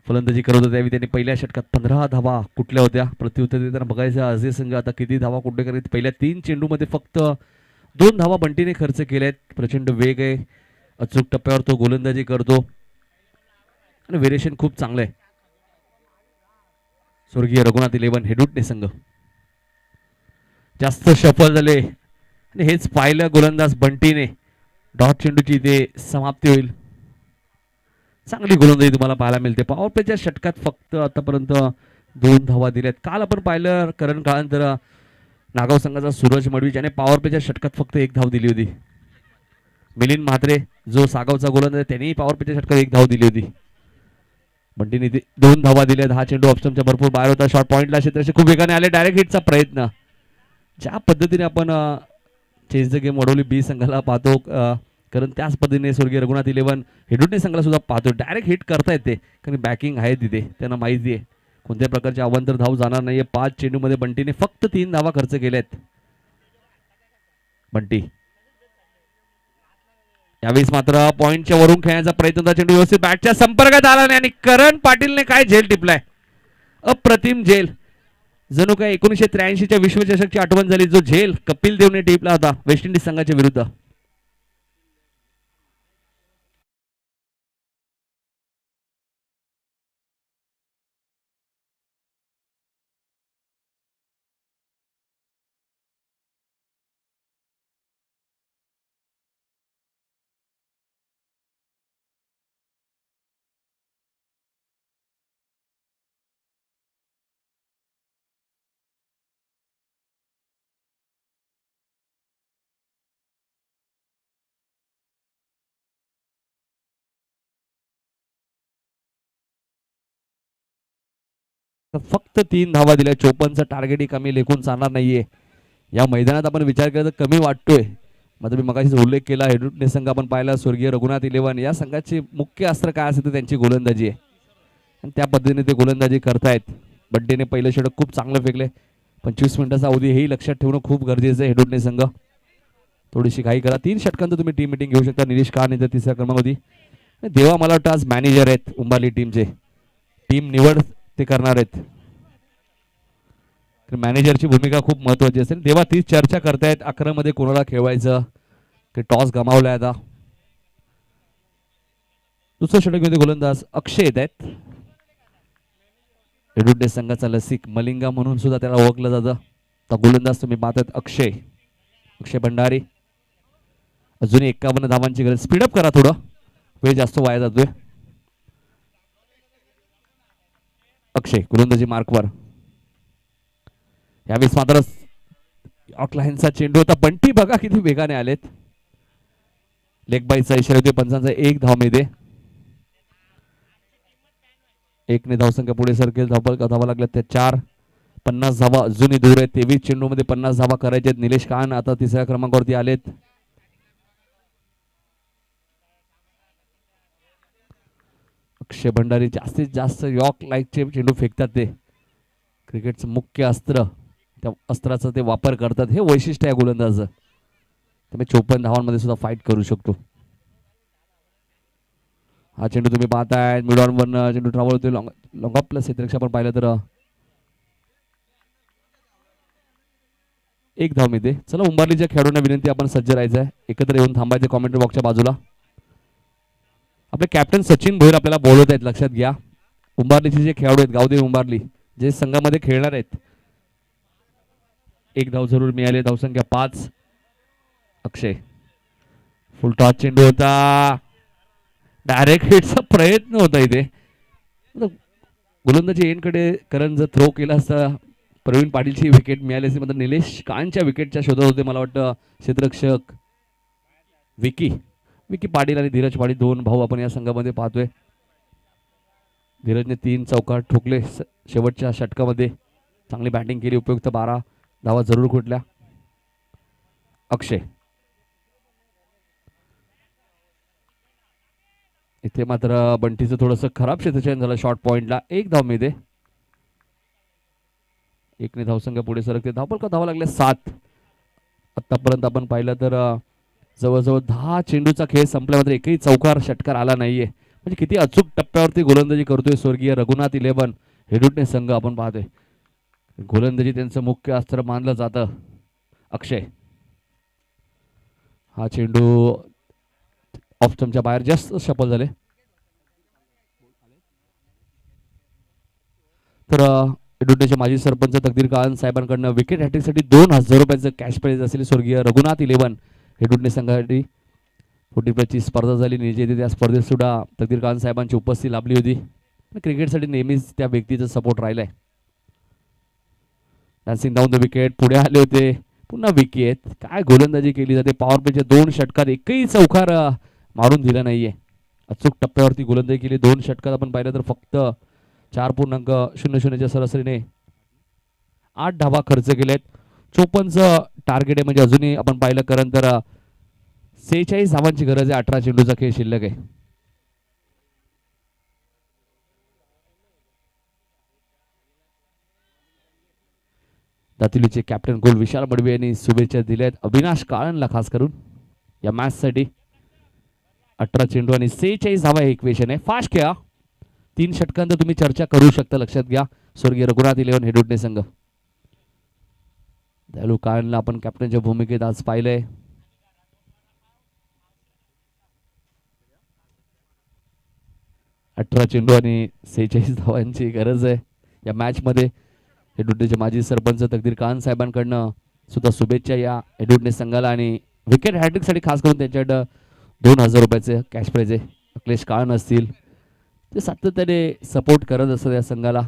फलंदाजी करत होता त्यावेळी त्यांनी पहिल्या षटकात 15 धावा कुठल्या होत्या. प्रत्युत्तर देताना बघायचं अजय संघ आता किती धावा कुठे करीत. पहिल्या 3 चेंडूमध्ये फक्त 2 धावा बंटीने खर्च केल्यात. प्रचंड वेग आहे. अचूक टप्प्यावर तो गोलंदाजी करतो आणि व्हेरिएशन खूप चांगलं आहे. स्वर्गीय रघुनाथ 11 हेडुड्डी संघ जास्त सफल झाले आणि हेच पाहिलं गोलंदाज बंटीने. डॉट चेंडूची इथे समाप्ती होईल. चांगली गोलंदाजी तुम्हाला पाहायला मिळते. पॉवर प्लेच्या षटकात फक्त आतापर्यंत 2 धावा दिल्यात. काल आपण पाहिलं करण काळानंतर नागाव संघाचा सूरज मडवी ज्याने पॉवर प्लेच्या षटकात फक्त 1 धाव दिली होती. मिलिंद म्हात्रे जो सागावचा गोलंदाज त्यांनी पॉवर प्लेच्या षटकात 1 धाव दिली होती. बंटीने 2 धावा दिल्या. हा चेंडू ऑप्शनच्या भरपूर बाहेर होता. शॉर्ट पॉईंटला क्षेत्ररक्षक खूप वेगाने आले. डायरेक्ट हिटचा प्रयत्न. ज्या पद्धतीने आपण चेस द गेम वडवली बी संघाला पाहतो, कारण त्याच पद्धतीने स्वर्गीय रघुनाथ 11 हेडुड्डी संघाला सुद्धा पाहतो. डायरेक्ट हिट करता येते कारण बॅकिंग आहे तिथे. त्यांना माहिती आहे कोणत्याही प्रकारचे अवांतर धाव जाणार नाहीये. 5 चेंडूमध्ये बंटीने फक्त 3 धावा खर्च केल्यात. बंटी यावेळेस मात्र पॉइंटच्या वरून खेळण्याचा प्रयत्न होता. चेंडू व्यवस्थित बॅटच्या संपर्कात आला नाही आणि करण पाटीलने काय झेल टिपलाय. अप्रतिम झेल. जणू काय 1983च्या विश्वचषकची आठवण झाली. जो झेल कपिल देवने टिपला होता वेस्ट इंडिज संघाच्या विरुद्ध. फक्त 3 धावा दिल्या. 54चं टार्गेट कमी लेखून चालणार नाहीये. या मैदानात आपण विचार केला तर कमी वाटतोय. मात्र मी मगाशीच उल्लेख केला, हेडुटणे संघ आपण पाहिला स्वर्गीय रघुनाथ 11 या संघाची मुख्य अस्त्र काय असेल तर त्यांची गोलंदाजी आहे आणि त्या पद्धतीने ते गोलंदाजी करतायत. बड्डेने पहिलं षटक खूप चांगलं फेकले. 25 मिनिटाचा अवधी हेही लक्षात ठेवणं खूप गरजेचं आहे. हेडुटणे संघ थोडीशी घाई करा. 3 षटकांचं तुम्ही टीम मिटिंग घेऊ शकता. निलेश कान इथं तिसऱ्या क्रमांकावरती. देवा मला वाटतं आज मॅनेजर आहेत उंबारली टीमचे. टीम निवड ते करणार आहेत. मॅनेजरची भूमिका खूप महत्वाची असेल. देवा तीच चर्चा करतायत 11 मध्ये कोणाला खेळवायचं. ते टॉस गमावलाय आता. दुसऱ्या षटकामध्ये गोलंदाज अक्षय येत आहेत. हेडुटणे संघाचा लसिक मलिंगा म्हणून सुद्धा त्याला ओळखलं जातं. तर गोलंदाज तुम्ही पाहतात अक्षय भंडारी. अजूनही 51 धावांची गरज. स्पीडअप करा थोडं, वेळ जास्त वाया जातोय. अक्षय गोलंदाजी मार्कवर. यावेळेस मात्र ऑकलाईनचा चेंडू होता. बंटी बघा किती वेगाने आलेत. लेग बाईचा इशारा होते पंचांचा. 1 धाव मिळते. 1 ने धावसंख्या पुढे सरकेल. धावा लागल्या त्या 4. 50 धावा अजूनही दूर आहेत. 23 चेंडू मध्ये 50 धावा करायचे. निलेश कान आता तिसऱ्या क्रमांकावरती आलेत. अक्षय भंडारी जास्तीत जास्त यॉर्क लाईकचे चेंडू फेकतात. ते क्रिकेटचं मुख्य अस्त्र, त्या अस्त्राचा ते वापर करतात. हे वैशिष्ट्य आहे गोलंदाजाचं. त्यामुळे 54 धावांमध्ये सुद्धा फाईट करू शकतो. हा चेंडू तुम्ही पाहताय मिड ऑन वन चेंडू ट्रॅव्हल होते. लॉंग ऑफ प्लस क्षेत्ररक्षक आपण पाहिलं तर 1 धाव मिळते. चला उंबारलीच्या खेळाडूंना विनंती, आपण सज्ज राहायचं आहे. एकत्र येऊन थांबायचे कॉमेंट्री बॉक्सच्या बाजूला. आपले कॅप्टन सचिन भोईर आपल्याला बोलवत आहेत, लक्षात घ्या. उंबारलीचे जे खेळाडू आहेत गावदेवी उंबारली जे संघामध्ये खेळणार आहेत. 1 धाव जरूर मिळाले. धावसंख्या 5. अक्षय फुल टॉस चेंडू होता. डायरेक्ट हिटचा प्रयत्न होता इथे. गोलंदाजी एंडकडे करण जर थ्रो केला असता प्रवीण पाटीलची विकेट मिळाली असती. मात्र निलेश कानच्या विकेटच्या शोधात होते. मला वाटतं क्षेत्ररक्षक विकी पाटील आणि धीरज पाटील 2 भाऊ आपण या संघामध्ये पाहतोय. धीरजने 3 चौकार ठोकले शेवटच्या षटकामध्ये. चांगली बॅटिंग केली. उपयुक्त 12 धावा जरूर कुठल्या. अक्षय इथे मात्र बंटीचं थोडंसं खराब क्षेत्रचयन झालं शॉर्ट पॉइंटला. 1 धाव मिळते. 1 ने धावसंख्या पुढे सरकते. धावा लागल्या 7. आतापर्यंत आपण पाहिलं तर जवळजवळ 10 चेंडूचा खेळ संपला मात्र एकही चौकार षटकार आला नाहीये. म्हणजे किती अचूक टप्प्यावरती गोलंदाजी करतोय स्वर्गीय रघुनाथ 11 हेडुटणे संघ आपण पाहतोय. गोलंदाजी त्यांचं मुख्य अस्त्र मानलं जातं. अक्षय हा चेंडू ऑफ स्टंपच्या बाहेर जास्त सफल झाले. तर हेडुटणेचे माजी सरपंच तकदीर खान साहेबांकडनं विकेट हॅट्रिकसाठी 2000 रुपयाचं कॅश प्राइज असेल स्वर्गीय रघुनाथ 11 हेडुटणे संघासाठी 40+ स्पर्धा झाली. निजे त्या स्पर्धेत सुद्धा तकदीर खान साहेबांची उपस्थिती लाभली होती. क्रिकेटसाठी नेहमीच त्या व्यक्तीचा सपोर्ट राहिलाय. डान्सिंग डाऊन द विकेट पुढे आले होते. पुन्हा विकी आहेत. काय गोलंदाजी केली जाते. पॉवर प्लेच्या 2 षटकार एकही चौकार मारून दिला नाहीये. अचूक टप्प्यावरती गोलंदाजी केली. 2 षटकात आपण पाहिलं तर फक्त 4.00च्या सरासरीने 8 धावा खर्च केलेत. 54चं टार्गेट आहे. म्हणजे अजूनही आपण पाहिलं कारण तर 46 धावांची गरज आहे. 18 चेंडूचा खेळ शिल्लक आहे. दातिलीचे कॅप्टन गोल विशाल बडवे यांनी शुभेच्छा दिल्यात अविनाश काळनला खास करून या मॅच साठी. 18 चेंडू आणि 46 धावा हे इक्वेशन आहे. फास्ट खेळा. 3 षटकांत तुम्ही चर्चा करू शकता. लक्षात घ्या स्वर्गीय रघुनाथ 11 हेडुटणे संघ. दयालू काळनला आपण कॅप्टनच्या भूमिकेत आज पाहिलंय. अठरा चेंडू आणि 46 धावांची गरज आहे या मॅच मध्ये. हेडुटणेचे माजी सरपंच तकदीर खान साहेबांकडनं सुद्धा शुभेच्छा या हेडुटणे संघाला. आणि विकेट हॅट्रिक साठी खास करून त्यांच्याकडं 2000 रुपयाचे कॅश प्राइज आहे. अखिलेश काळन असतील ते सातत्याने सपोर्ट करत असतात या संघाला.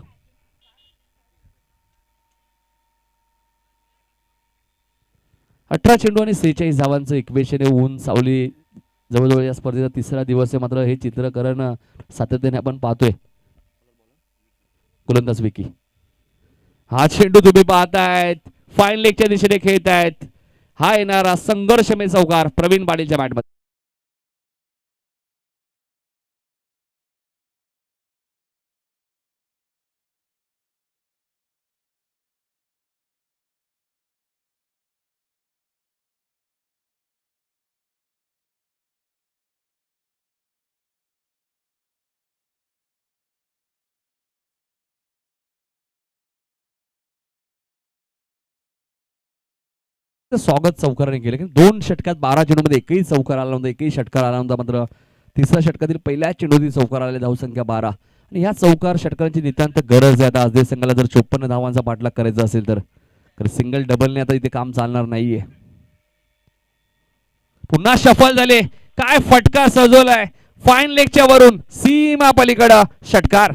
अठरा चेंडू आणि 46 धावांचं इक्वेशन आहे. ऊन सावली जवळजवळ या स्पर्धेचा 3रा दिवस आहे. मात्र हे चित्रकरण सातत्याने आपण पाहतोय. गोलंदाज विकी हा चेंडू तुम्ही पाहतायत फाईन लेगच्या दिशेने खेळतायत. हा येणारा संघर्षमय चौकार प्रवीण पाटीलच्या बॅटमध्ये. स्वागत चौकाराने केलं की 2 षटकात 12 चेंडूमध्ये एकही चौकार आला नव्हता, एकही षटकार आला नव्हता. मात्र तिसऱ्या षटकातील पहिल्याच चेंडूतील चौकार आले. धावसंख्या 12 आणि ह्या चौकार षटकांची नितांत गरज आहे. आता आज संघाला जर 54 धावांचा पाठलाग करायचा असेल तर सिंगल डबलने आता इथे काम चालणार नाहीये. पुन्हा सफल झाले. काय फटका सजवलाय फाईन लेगच्या वरून सीमा पलीकडं षटकार.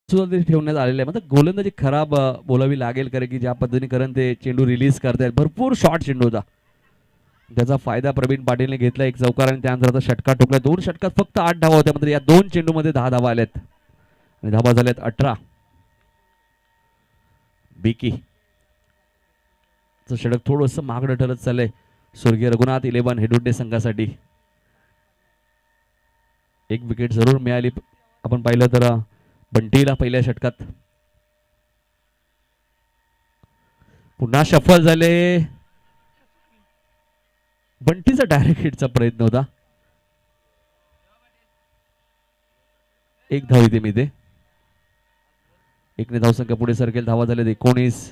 ठेवण्यात आलेले आहे. म्हणजे गोलंदाजी खराब बोलावी लागेल कारण की ज्या पद्धतीने करण ते चेंडू रिलीज करतायत भरपूर शॉर्ट चेंडू होता. त्याचा फायदा प्रवीण पाटीलने घेतला. एक चौकार आणि त्यानंतर आता षटकार ठोकला. 2 षटकात फक्त 8 धावा होत्या. मात्र या 2 चेंडूमध्ये 10 धावा आल्यात आणि धावा झाल्यात 18. बिकी षटक थोडस मागडं ठरत चाललंय स्वर्गीय रघुनाथ 11 हेडुड्डे संघासाठी. एक विकेट जरूर मिळाली. आपण पाहिलं तर बंटीला पहिल्या षटकात. पुन्हा सफल झाले. बंटीचा डायरेक्ट हिटचा प्रयत्न होता. एक धाव इथे मी ते एकने धावसंख्या पुढे सरकेल. धावा झाले 19.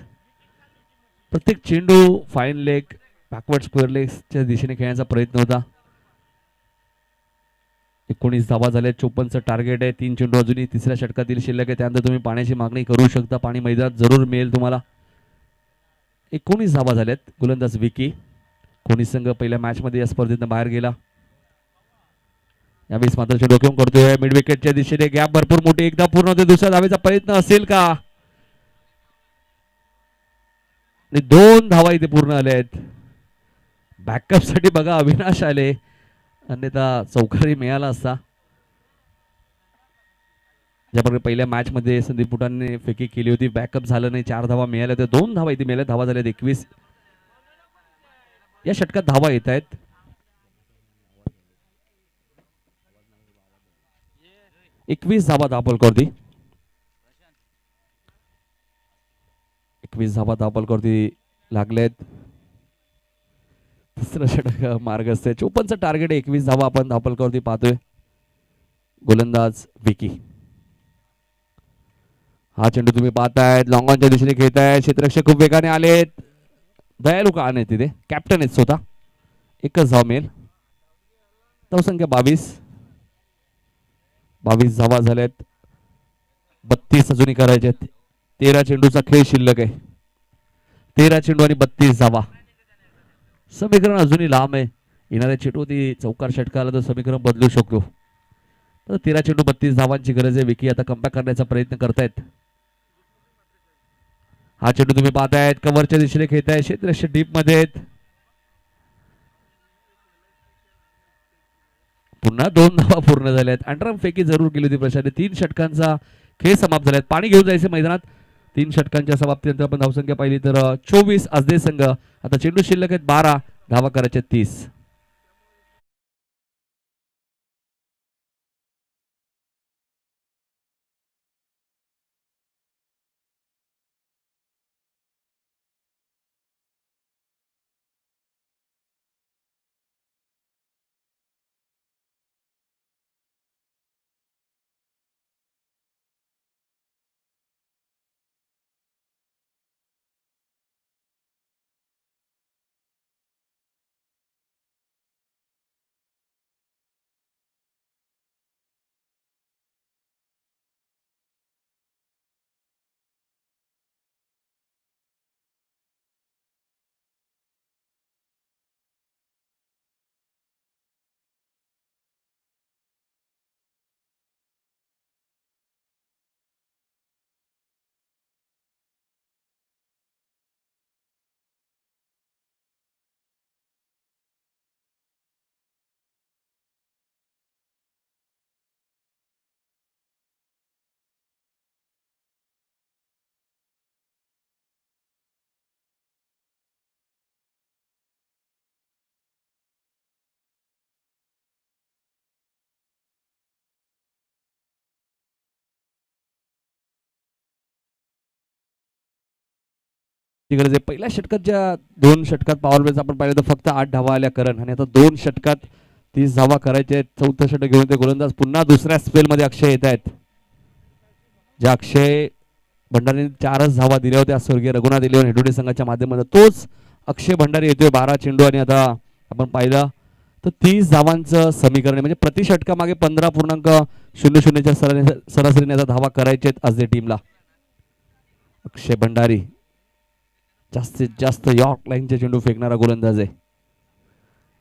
प्रत्येक चेंडू फाईन लेग बॅकवर्ड स्क्वेअर लेगच्या दिशेने खेळण्याचा प्रयत्न होता. 19 धावा झाल्या. 54चं टार्गेट आहे. 3 चेंडू अजूनही तिसऱ्या षटकातील शिल्लक आहे. त्यानंतर तुम्ही पाण्याची मागणी करू शकता. पाणी मैदानात जरूर मिळेल तुम्हाला. 19 धावा झाल्यात. गोलंदाज विकी. कोणी संघ पहिल्या मॅच मध्ये या स्पर्धेतून बाहेर गेला. यावेळेस मात्र चेंडू घेऊन करतोय मिड विकेटच्या दिशेने. गॅप भरपूर मोठी. एकदा पूर्ण होते. दुसऱ्या धावेचा प्रयत्न असेल का? 2 धावा इथे पूर्ण आल्या आहेत. बॅकअप साठी बघा अविनाश आले. अन्यथा चौकारी मिळाला असता. ज्याप्रकारे पहिल्या मॅच मध्ये संदीप पुटाने फेकी केली होती. बॅकअप झालं नाही. 4 धावा मिळाल्या. तर 2 धावा इथे मिळाल्या. धावा झाल्या 21. या षटकात धावा येत आहेत. 21 धावा दापोलकरती. 21 धावा दापोलकरती लागलेत. तिसरं षटक मार्गस्थ आहे. 54चं टार्गेट 21 धावा आपण दापोलकरती पाहतोय. गोलंदाज विकी. हा चेंडू तुम्ही पाहताय लॉंग ऑनच्या दिशेने खेळताय. क्षेत्ररक्षक खूप वेगाने आलेत. दयालू का नाही तिथे कॅप्टन आहेत स्वतः. एकच धाव मिळेल. धावसंख्या 22. 22 धावा झाल्यात. 32 अजूनही करायचे. 13 चेंडूचा खेळ शिल्लक आहे. 13 चेंडू आणि 32 धावा. समीकरण अजूनही लांब आहे. येणाऱ्या चेंडूवरती चौकार षटका आला तर समीकरण बदलू शकतो. 13 चेंडू 32 धावांची गरज आहे. विकी आता कमबॅक करण्याचा प्रयत्न करतायत. हा चेंडू तुम्ही पाहतायत कव्हरच्या दिशेने खेळताय. क्षेत्ररक्षक डीप मध्ये आहेत. पुन्हा 2 धावा पूर्ण झाल्यात. अंडरआर्म फेकी जरूर केली होती प्रशाने. 3 षटकांचा खेळ समाप्त झाल्यात. पाणी घेऊन जायचे मैदानात. 3 षटकांच्या समाप्तीनंतर आपण धावसंख्या पाहिली तर 24 आजदे संघ. आता चेंडू शिल्लक आहेत 12. धावा करायच्या 30. गरज आहे. पहिल्या षटकात ज्या 2 षटकात पॉवर प्लेचा आपण पाहिलं तर फक्त 8 धावा आल्या करण, आणि आता 2 षटकात 30 धावा करायचे आहेत. चौथं षटक घेऊन ते गोलंदाज पुन्हा दुसऱ्या स्पेलमध्ये अक्षय येत आहेत. ज्या अक्षय भंडारीने 4च धावा दिल्या होत्या स्वर्गीय रघुनाथ इलेव्हन हेडोडे संघाच्या माध्यमातून, तोच अक्षय भंडारी येतोय 12 चेंडू, आणि आता आपण पाहिलं तर 30 धावांचं समीकरण आहे. म्हणजे प्रति षटकामागे 15.00च्या सरासरीने आता धावा करायचे आहेत आज टीमला. अक्षय भंडारी जास्तीत जास्त यॉर्क लाईनचे चेंडू फेकणारा गोलंदाज आहे.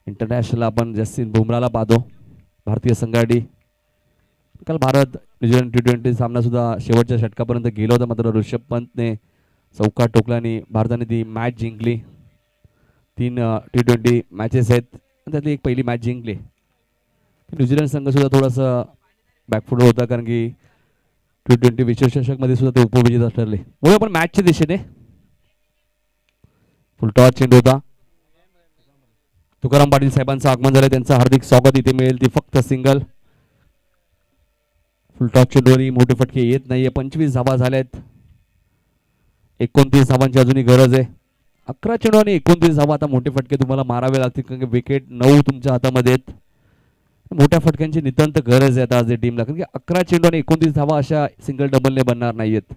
इंटरनॅशनल आपण जस्टिन बुमराला पाहतो भारतीय संघासाठी. काल भारत न्यूझीलंड T20 सामना सुद्धा शेवटच्या षटकापर्यंत गेला होता, मात्र ऋषभ पंतने चौकार टोकला आणि भारताने ती मॅच जिंकली. 3 T20 मॅचेस आहेत, त्यातली एक पहिली मॅच जिंकली. न्यूझीलंड संघ सुद्धा थोडासा बॅकफुट होता, कारण की T20 विश्वचषक मध्ये सुद्धा ते उपविजेता ठरले. बघूया आपण मॅचच्या दिशेने. फुलटॉस चेंडू होता. तुकाराम पाटील साहेबांचं आगमन झालं, त्यांचं हार्दिक स्वागत. इथे मिळेल ती फक्त सिंगल. फुलटॉस चेंडूवरही मोठे फटके येत नाहीये. 25 धावा झाल्यात. 29 धावांची अजूनही गरज आहे. 11 चेंडू आणि 29 धावा. आता मोठे फटके तुम्हाला मारावे लागतील, कारण की विकेट 9 तुमच्या हातामध्ये आहेत. मोठ्या फटक्यांची नितांत गरज आहे आता आज टीमला, कारण की 11 चेंडू आणि 29 धावा अशा सिंगल डबलने बनणार नाहीयेत.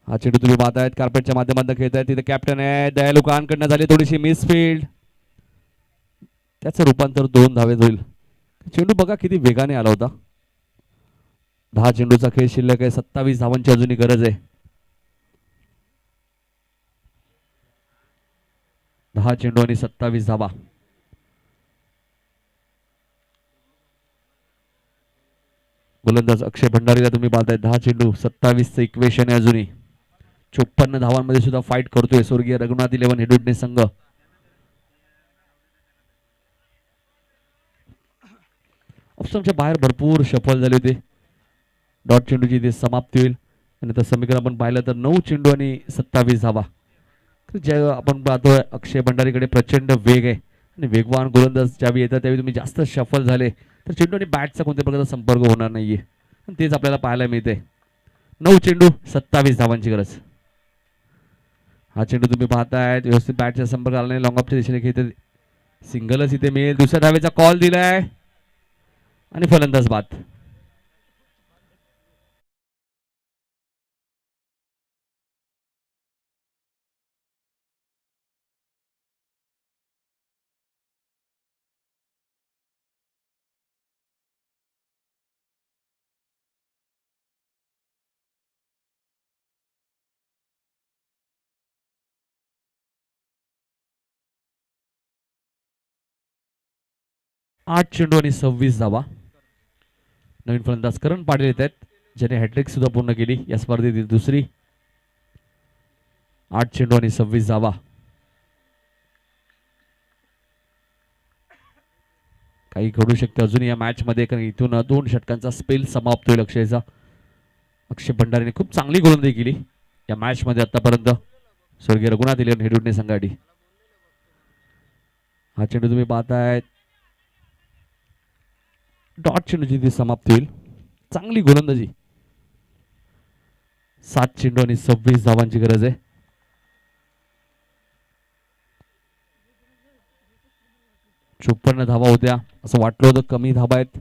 हा चेंडू तुम्ही पाहतायत कार्पेटच्या माध्यमातून खेळतायत. तिथे कॅप्टन आहे दयालू कानकडनं झाली थोडीशी मिसफील्ड, त्याचं रूपांतर 2 धावेत होईल. चेंडू बघा किती वेगाने आला होता. 10 चेंडूचा खेळ शिल्लक आहे. 27 धावांची अजूनही गरज आहे. 10 चेंडू आणि 27 धावा. गोलंदाज अक्षय भंडारीला तुम्ही पाहताय. 10 चेंडू 27चं इक्वेशन आहे अजूनही. 54 धावांमध्ये सुद्धा फाईट करतोय स्वर्गीय रघुनाथ इलेव्हन हेडुडणे संघ. ऑप्शनच्या बाहेर भरपूर सफल झाले होते. डॉट चेंडूची इथे समाप्ती होईल, आणि तर समीकरण आपण पाहिलं तर 9 चेंडू आणि 27 धावा. जे आपण पाहतोय अक्षय भंडारीकडे प्रचंड वेग आहे, आणि वेगवान गोलंदाज ज्यावेळी येतात त्यावेळी तुम्ही जास्त सफल झाले तर चेंडू आणि बॅटचा कोणत्या प्रकारचा संपर्क होणार नाहीये, तेच आपल्याला पाहायला मिळते. 9 चेंडू 27 धावांची गरज. हा चेंडू तुम्ही पाहताय व्यवस्थित बॅटच्या संपर्क आला नाही. लॉंग ऑफच्या दिशेने खेळते. सिंगलच इथे मिळेल. दुसऱ्या धावेचा कॉल दिलाय आणि फलंदाज बाद. आठ चेंडू आणि 26 धावा. नवीन फलंदाज करण पाटील येत आहेत, ज्याने हॅट्रिक सुद्धा पूर्ण केली या स्पर्धेतील दुसरी. 8 चेंडू आणि 26 धावा. काही घडू शकते अजून या मॅच मध्ये, कारण इथून 2 षटकांचा स्पेल समाप्त होईल अक्षयचा. अक्षय भंडारीने खूप चांगली गोलंदाजी केली या मॅच मध्ये आतापर्यंत स्वर्गीय रघुनाथ इलेव्हन हेडुडणे संघासाठी. हा चेंडू तुम्ही पाहताय डॉट चेंडूची ती समाप्ती होईल. चांगली गोलंदाजी. 7 चेंडू आणि 26 धावांची गरज आहे. चोपन्न धावा होत्या असं वाटलं होतं, कमी धावा आहेत.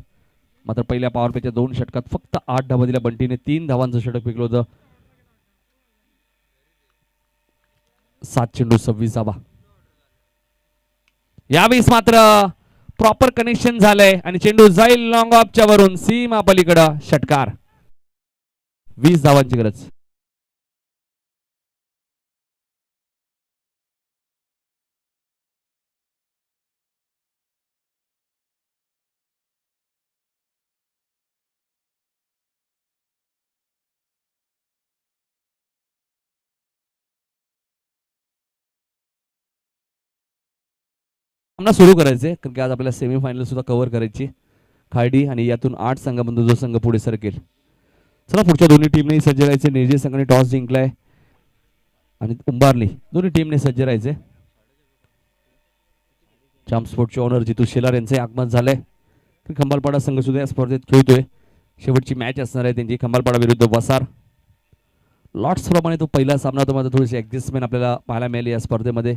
मात्र पहिल्या पॉवर प्लेच्या 2 षटकात फक्त 8 धावा दिल्या. बंटीने 3 धावांचं षटक फेकलं होतं. 7 चेंडू 26 धावा. यावेळेस मात्र प्रॉपर कनेक्शन झालंय आणि चेंडू जाईल लॉंग ऑफच्या वरून सीमा पलीकडं. षटकार. 20 धावांची गरज. सामना सुरू करायचे, कारण की आज आपल्याला सेमीफायनल सुद्धा कव्हर करायची. खाडी आणि यातून 8 संघांमधून जो संघ पुढे सरकेल. चला पुढच्या दोन्ही टीमने सज्ज राहायचे. निर्जय संघाने टॉस जिंकलाय आणि उंबारली दोन्ही टीमने सज्ज राहायचे. चांप स्पोर्टचे ओनर जितू शेलार यांचे आगमन झालंय. खंबालपाडा संघ सुद्धा या स्पर्धेत खेळतोय. शेवटची मॅच असणार आहे त्यांची खंबालपाडा विरुद्ध वसार. लॉट्स प्रमाणे तो पहिला सामना तो मात्र थोडीशी ऍडजस्टमेंट आपल्याला पाहायला मिळाली या स्पर्धेमध्ये.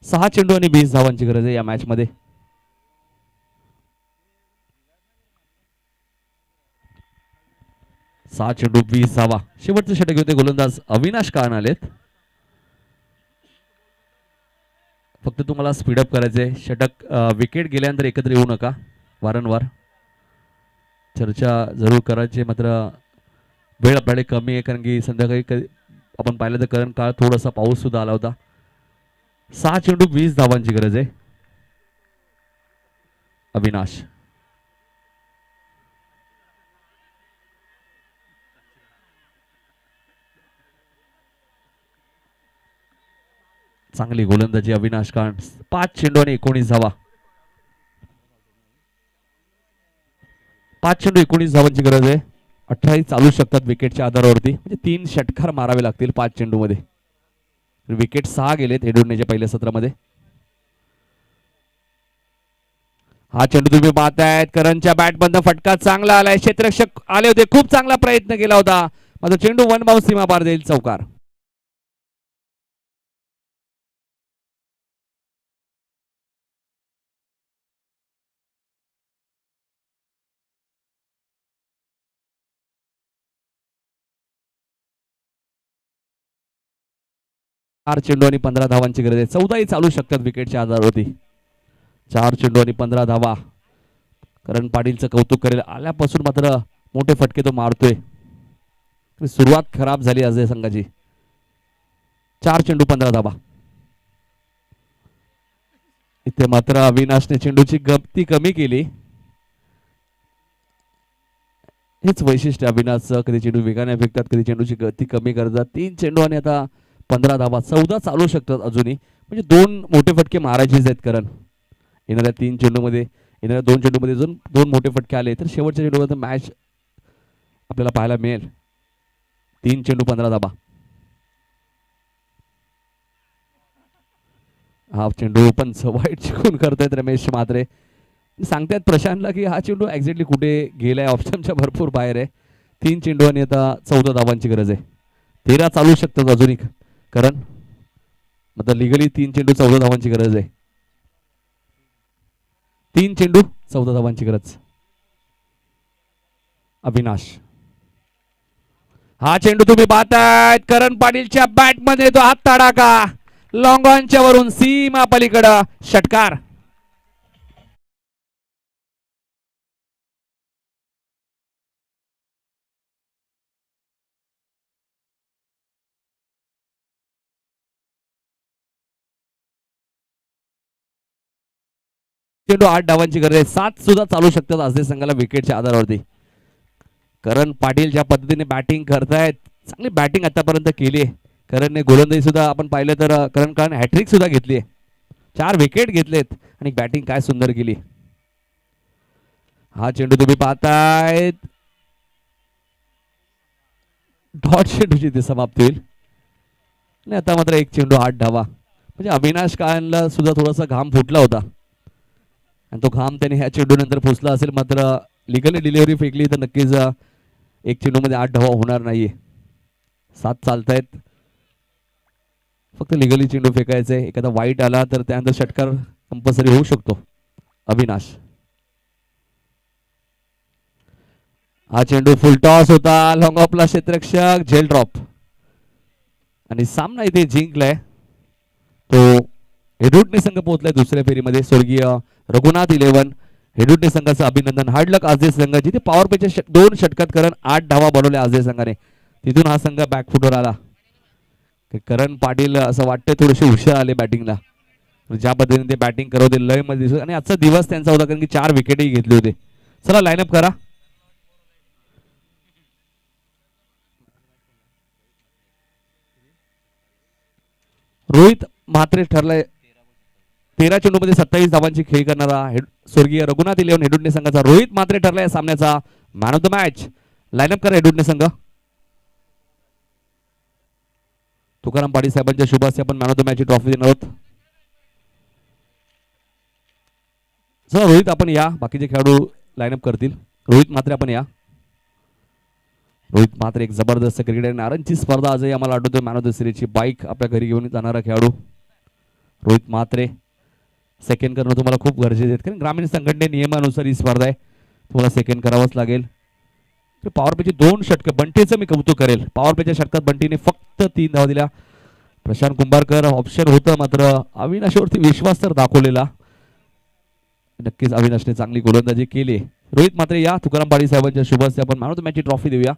6 चेंडू आणि 20 धावांची गरज आहे या मॅच मध्ये. सहा चेंडू 20 धावा. शेवटचे षटक घेऊन ते गोलंदाज अविनाश कान आलेत. फक्त तुम्हाला स्पीडअप करायचंय. षटक विकेट गेल्यानंतर एकत्र येऊ नका. वारंवार चर्चा जरूर करायची, मात्र वेळ आपल्याकडे कमी आहे, कारण की संध्याकाळी आपण पाहिलं तर कारण काळ थोडासा पाऊस सुद्धा आला होता. 6 चेंडू 20 धावांची गरज आहे. अविनाश चांगली गोलंदाजी अविनाश कान. 5 चेंडू आणि 19 धावा. 5 चेंडू 19 धावांची गरज आहे. 28 चालू शकतात विकेटच्या आधारावरती, म्हणजे 3 षटकार मारावे लागतील 5 चेंडू मध्ये. विकेट 6 गेलेत एडुडनेच्या पहिल्या सत्रामध्ये. हा चेंडू तुम्ही पाहतायत, करणच्या बॅट बंद फटका चांगला आलाय. क्षेत्ररक्षक आले होते, खूप चांगला प्रयत्न केला होता, मात्र चेंडू वन बाउन्स सीमा पार देईल. चौकार. चार चेंडू आणि 15 धावांची गरज आहे. 14ही चालू शकतात विकेटच्या आधारावरती. 4 चेंडू आणि 15 धावा. करण पाटीलचं कौतुक करेल, आल्यापासून मात्र मोठे फटके तो मारतोय. सुरुवात खराब झाली अजय संघाची. 4 चेंडू 15 धावा. इथे मात्र अविनाशने चेंडूची गती कमी केली. हेच वैशिष्ट्य अविनाशचं, कधी चेंडू वेगाने फेकतात, कधी चेंडूची गती कमी करतात. 3 चेंडू आणि आता 15 धावा. 14 चालू शकतात अजूनही, म्हणजे 2 मोठे फटके मारायचेच आहेत. कारण येणाऱ्या 3 चेंडूमध्ये, येणाऱ्या 2 चेंडूमध्ये जर 2 मोठे फटके आले तर शेवटच्या चेंडूमध्ये मॅच आपल्याला पाहायला मिळेल. 3 चेंडू 15 धावा. हा चेंडू पण वाईट चिकून करतायत रमेश म्हात्रे. सांगतायत प्रशांतला की हा चेंडू एक्झॅक्टली कुठे गेलाय, ऑप्शनच्या भरपूर बाहेर आहे. 3 चेंडू आणि आता 14 धावांची गरज आहे. 13 चालू शकतात अजूनही. कारण मतलब लिगली 3 चेंडू 14 धावांची गरज आहे. 3 चेंडू 14 धावांची गरज. अविनाश. हा चेंडू तुम्ही पाहतायत, करण पाटीलच्या बॅट मध्ये तो हात तडाका, लॉंग ऑनच्या वरून सीमा पलीकडं षटकार. चेंडू 8 धावांची गरज आहे. 7 सुद्धा चालू शकतात असे संघाला विकेटच्या आधारावरती. करण पाटील ज्या पद्धतीने बॅटिंग करतायत, चांगली बॅटिंग आतापर्यंत केली आहे. करणने गोलंदाजी सुद्धा आपण पाहिलं तर करण हॅट्रिक सुद्धा घेतली आहे. 4 विकेट घेतलेत आणि बॅटिंग काय सुंदर केली. हा चेंडू तुम्ही पाहतायत, डॉट चेंडूची ती समाप्ती होईल. आणि आता मात्र 1 चेंडू 8 धावा. म्हणजे अविनाश काळ्यांना सुद्धा थोडासा घाम फुटला होता आणि तो घाम त्याने ह्या चेंडू नंतर पोचला असेल. मात्र लिगली डिलिव्हरी फेकली तर नक्कीच 1 चेंडू मध्ये 8 धावा होणार नाहीये. 7 चालतायत. फक्त लिगली चेंडू फेकायचंय. एखादा वाईट आला तर त्यानंतर षटकार कंपल्सरी होऊ शकतो. अविनाश. हा चेंडू फुल टॉस होता, लॉंग ऑफला क्षेत्ररक्षक झेल ड्रॉप आणि सामना इथे जिंकलाय तो हेडुटणे संघ पोहोचलाय दुसऱ्या फेरीमध्ये. स्वर्गीय रघुनाथ 11 हेडुटणे संघाचं अभिनंदन. हार्डलक आजय संघ, जिथे पॉवर प्लेच्या 2 षटकात करण 8 धावा बनवल्या आजय संघाने, तिथून हा संघ बॅकफुटवर आला. करण पाटील असं वाटतंय थोडेसे हुशार आले बॅटिंगला, ज्या पद्धतीने ते बॅटिंग करत होते लय मध्ये दिसत. आणि आजचा दिवस त्यांचा होता कारण की 4 विकेटही घेतले होते. चला लाईनअप करा. रोहित म्हात्रे ठरलाय 13 चेंडू मध्ये 27 धावांची खेळी करणारा स्वर्गीय रघुनाथ 11 हेडुटणे संघाचा रोहित म्हात्रे ठरला या सामन्याचा man of the match. Line-up करा हेडुटणे संघ. तुकाराम पाटील साहेबांच्या शुभ हस्ते आपण मॅन ऑफ द मॅच ची ट्रॉफी देणार आहोत. चला रोहित आपण या, बाकीचे खेळाडू लाईनअप करतील. रोहित म्हात्रे आपण या. रोहित मात्र एक जबरदस्त क्रिकेटर. नारायणची स्पर्धा आजही आम्हाला आठवतोय. मॅन ऑफ द सिरीजची बाईक आपल्या घरी घेऊन जाणारा खेळाडू रोहित म्हात्रे. सेकंड करणं तुम्हाला खूप गरजेचे आहेत, कारण ग्रामीण संघटने नियमानुसार ही स्पर्धा आहे, तुम्हाला सेकंड करावंच लागेल. पॉवर प्लेचे 2 षटकं. बंटीचं मी कौतुक करेल. पॉवर प्लेच्या षटकात बंटीने फक्त 3 धावा दिल्या. प्रशांत कुंभारकर ऑप्शन होतं, मात्र अविनाशवरती विश्वास तर दाखवलेला. नक्कीच अविनाशने चांगली गोलंदाजी केली. रोहित मात्र या तुकाराम पाटील साहेबांच्या शुभ हस्ते आपण मॅन ऑफ द मॅचची ट्रॉफी देऊया.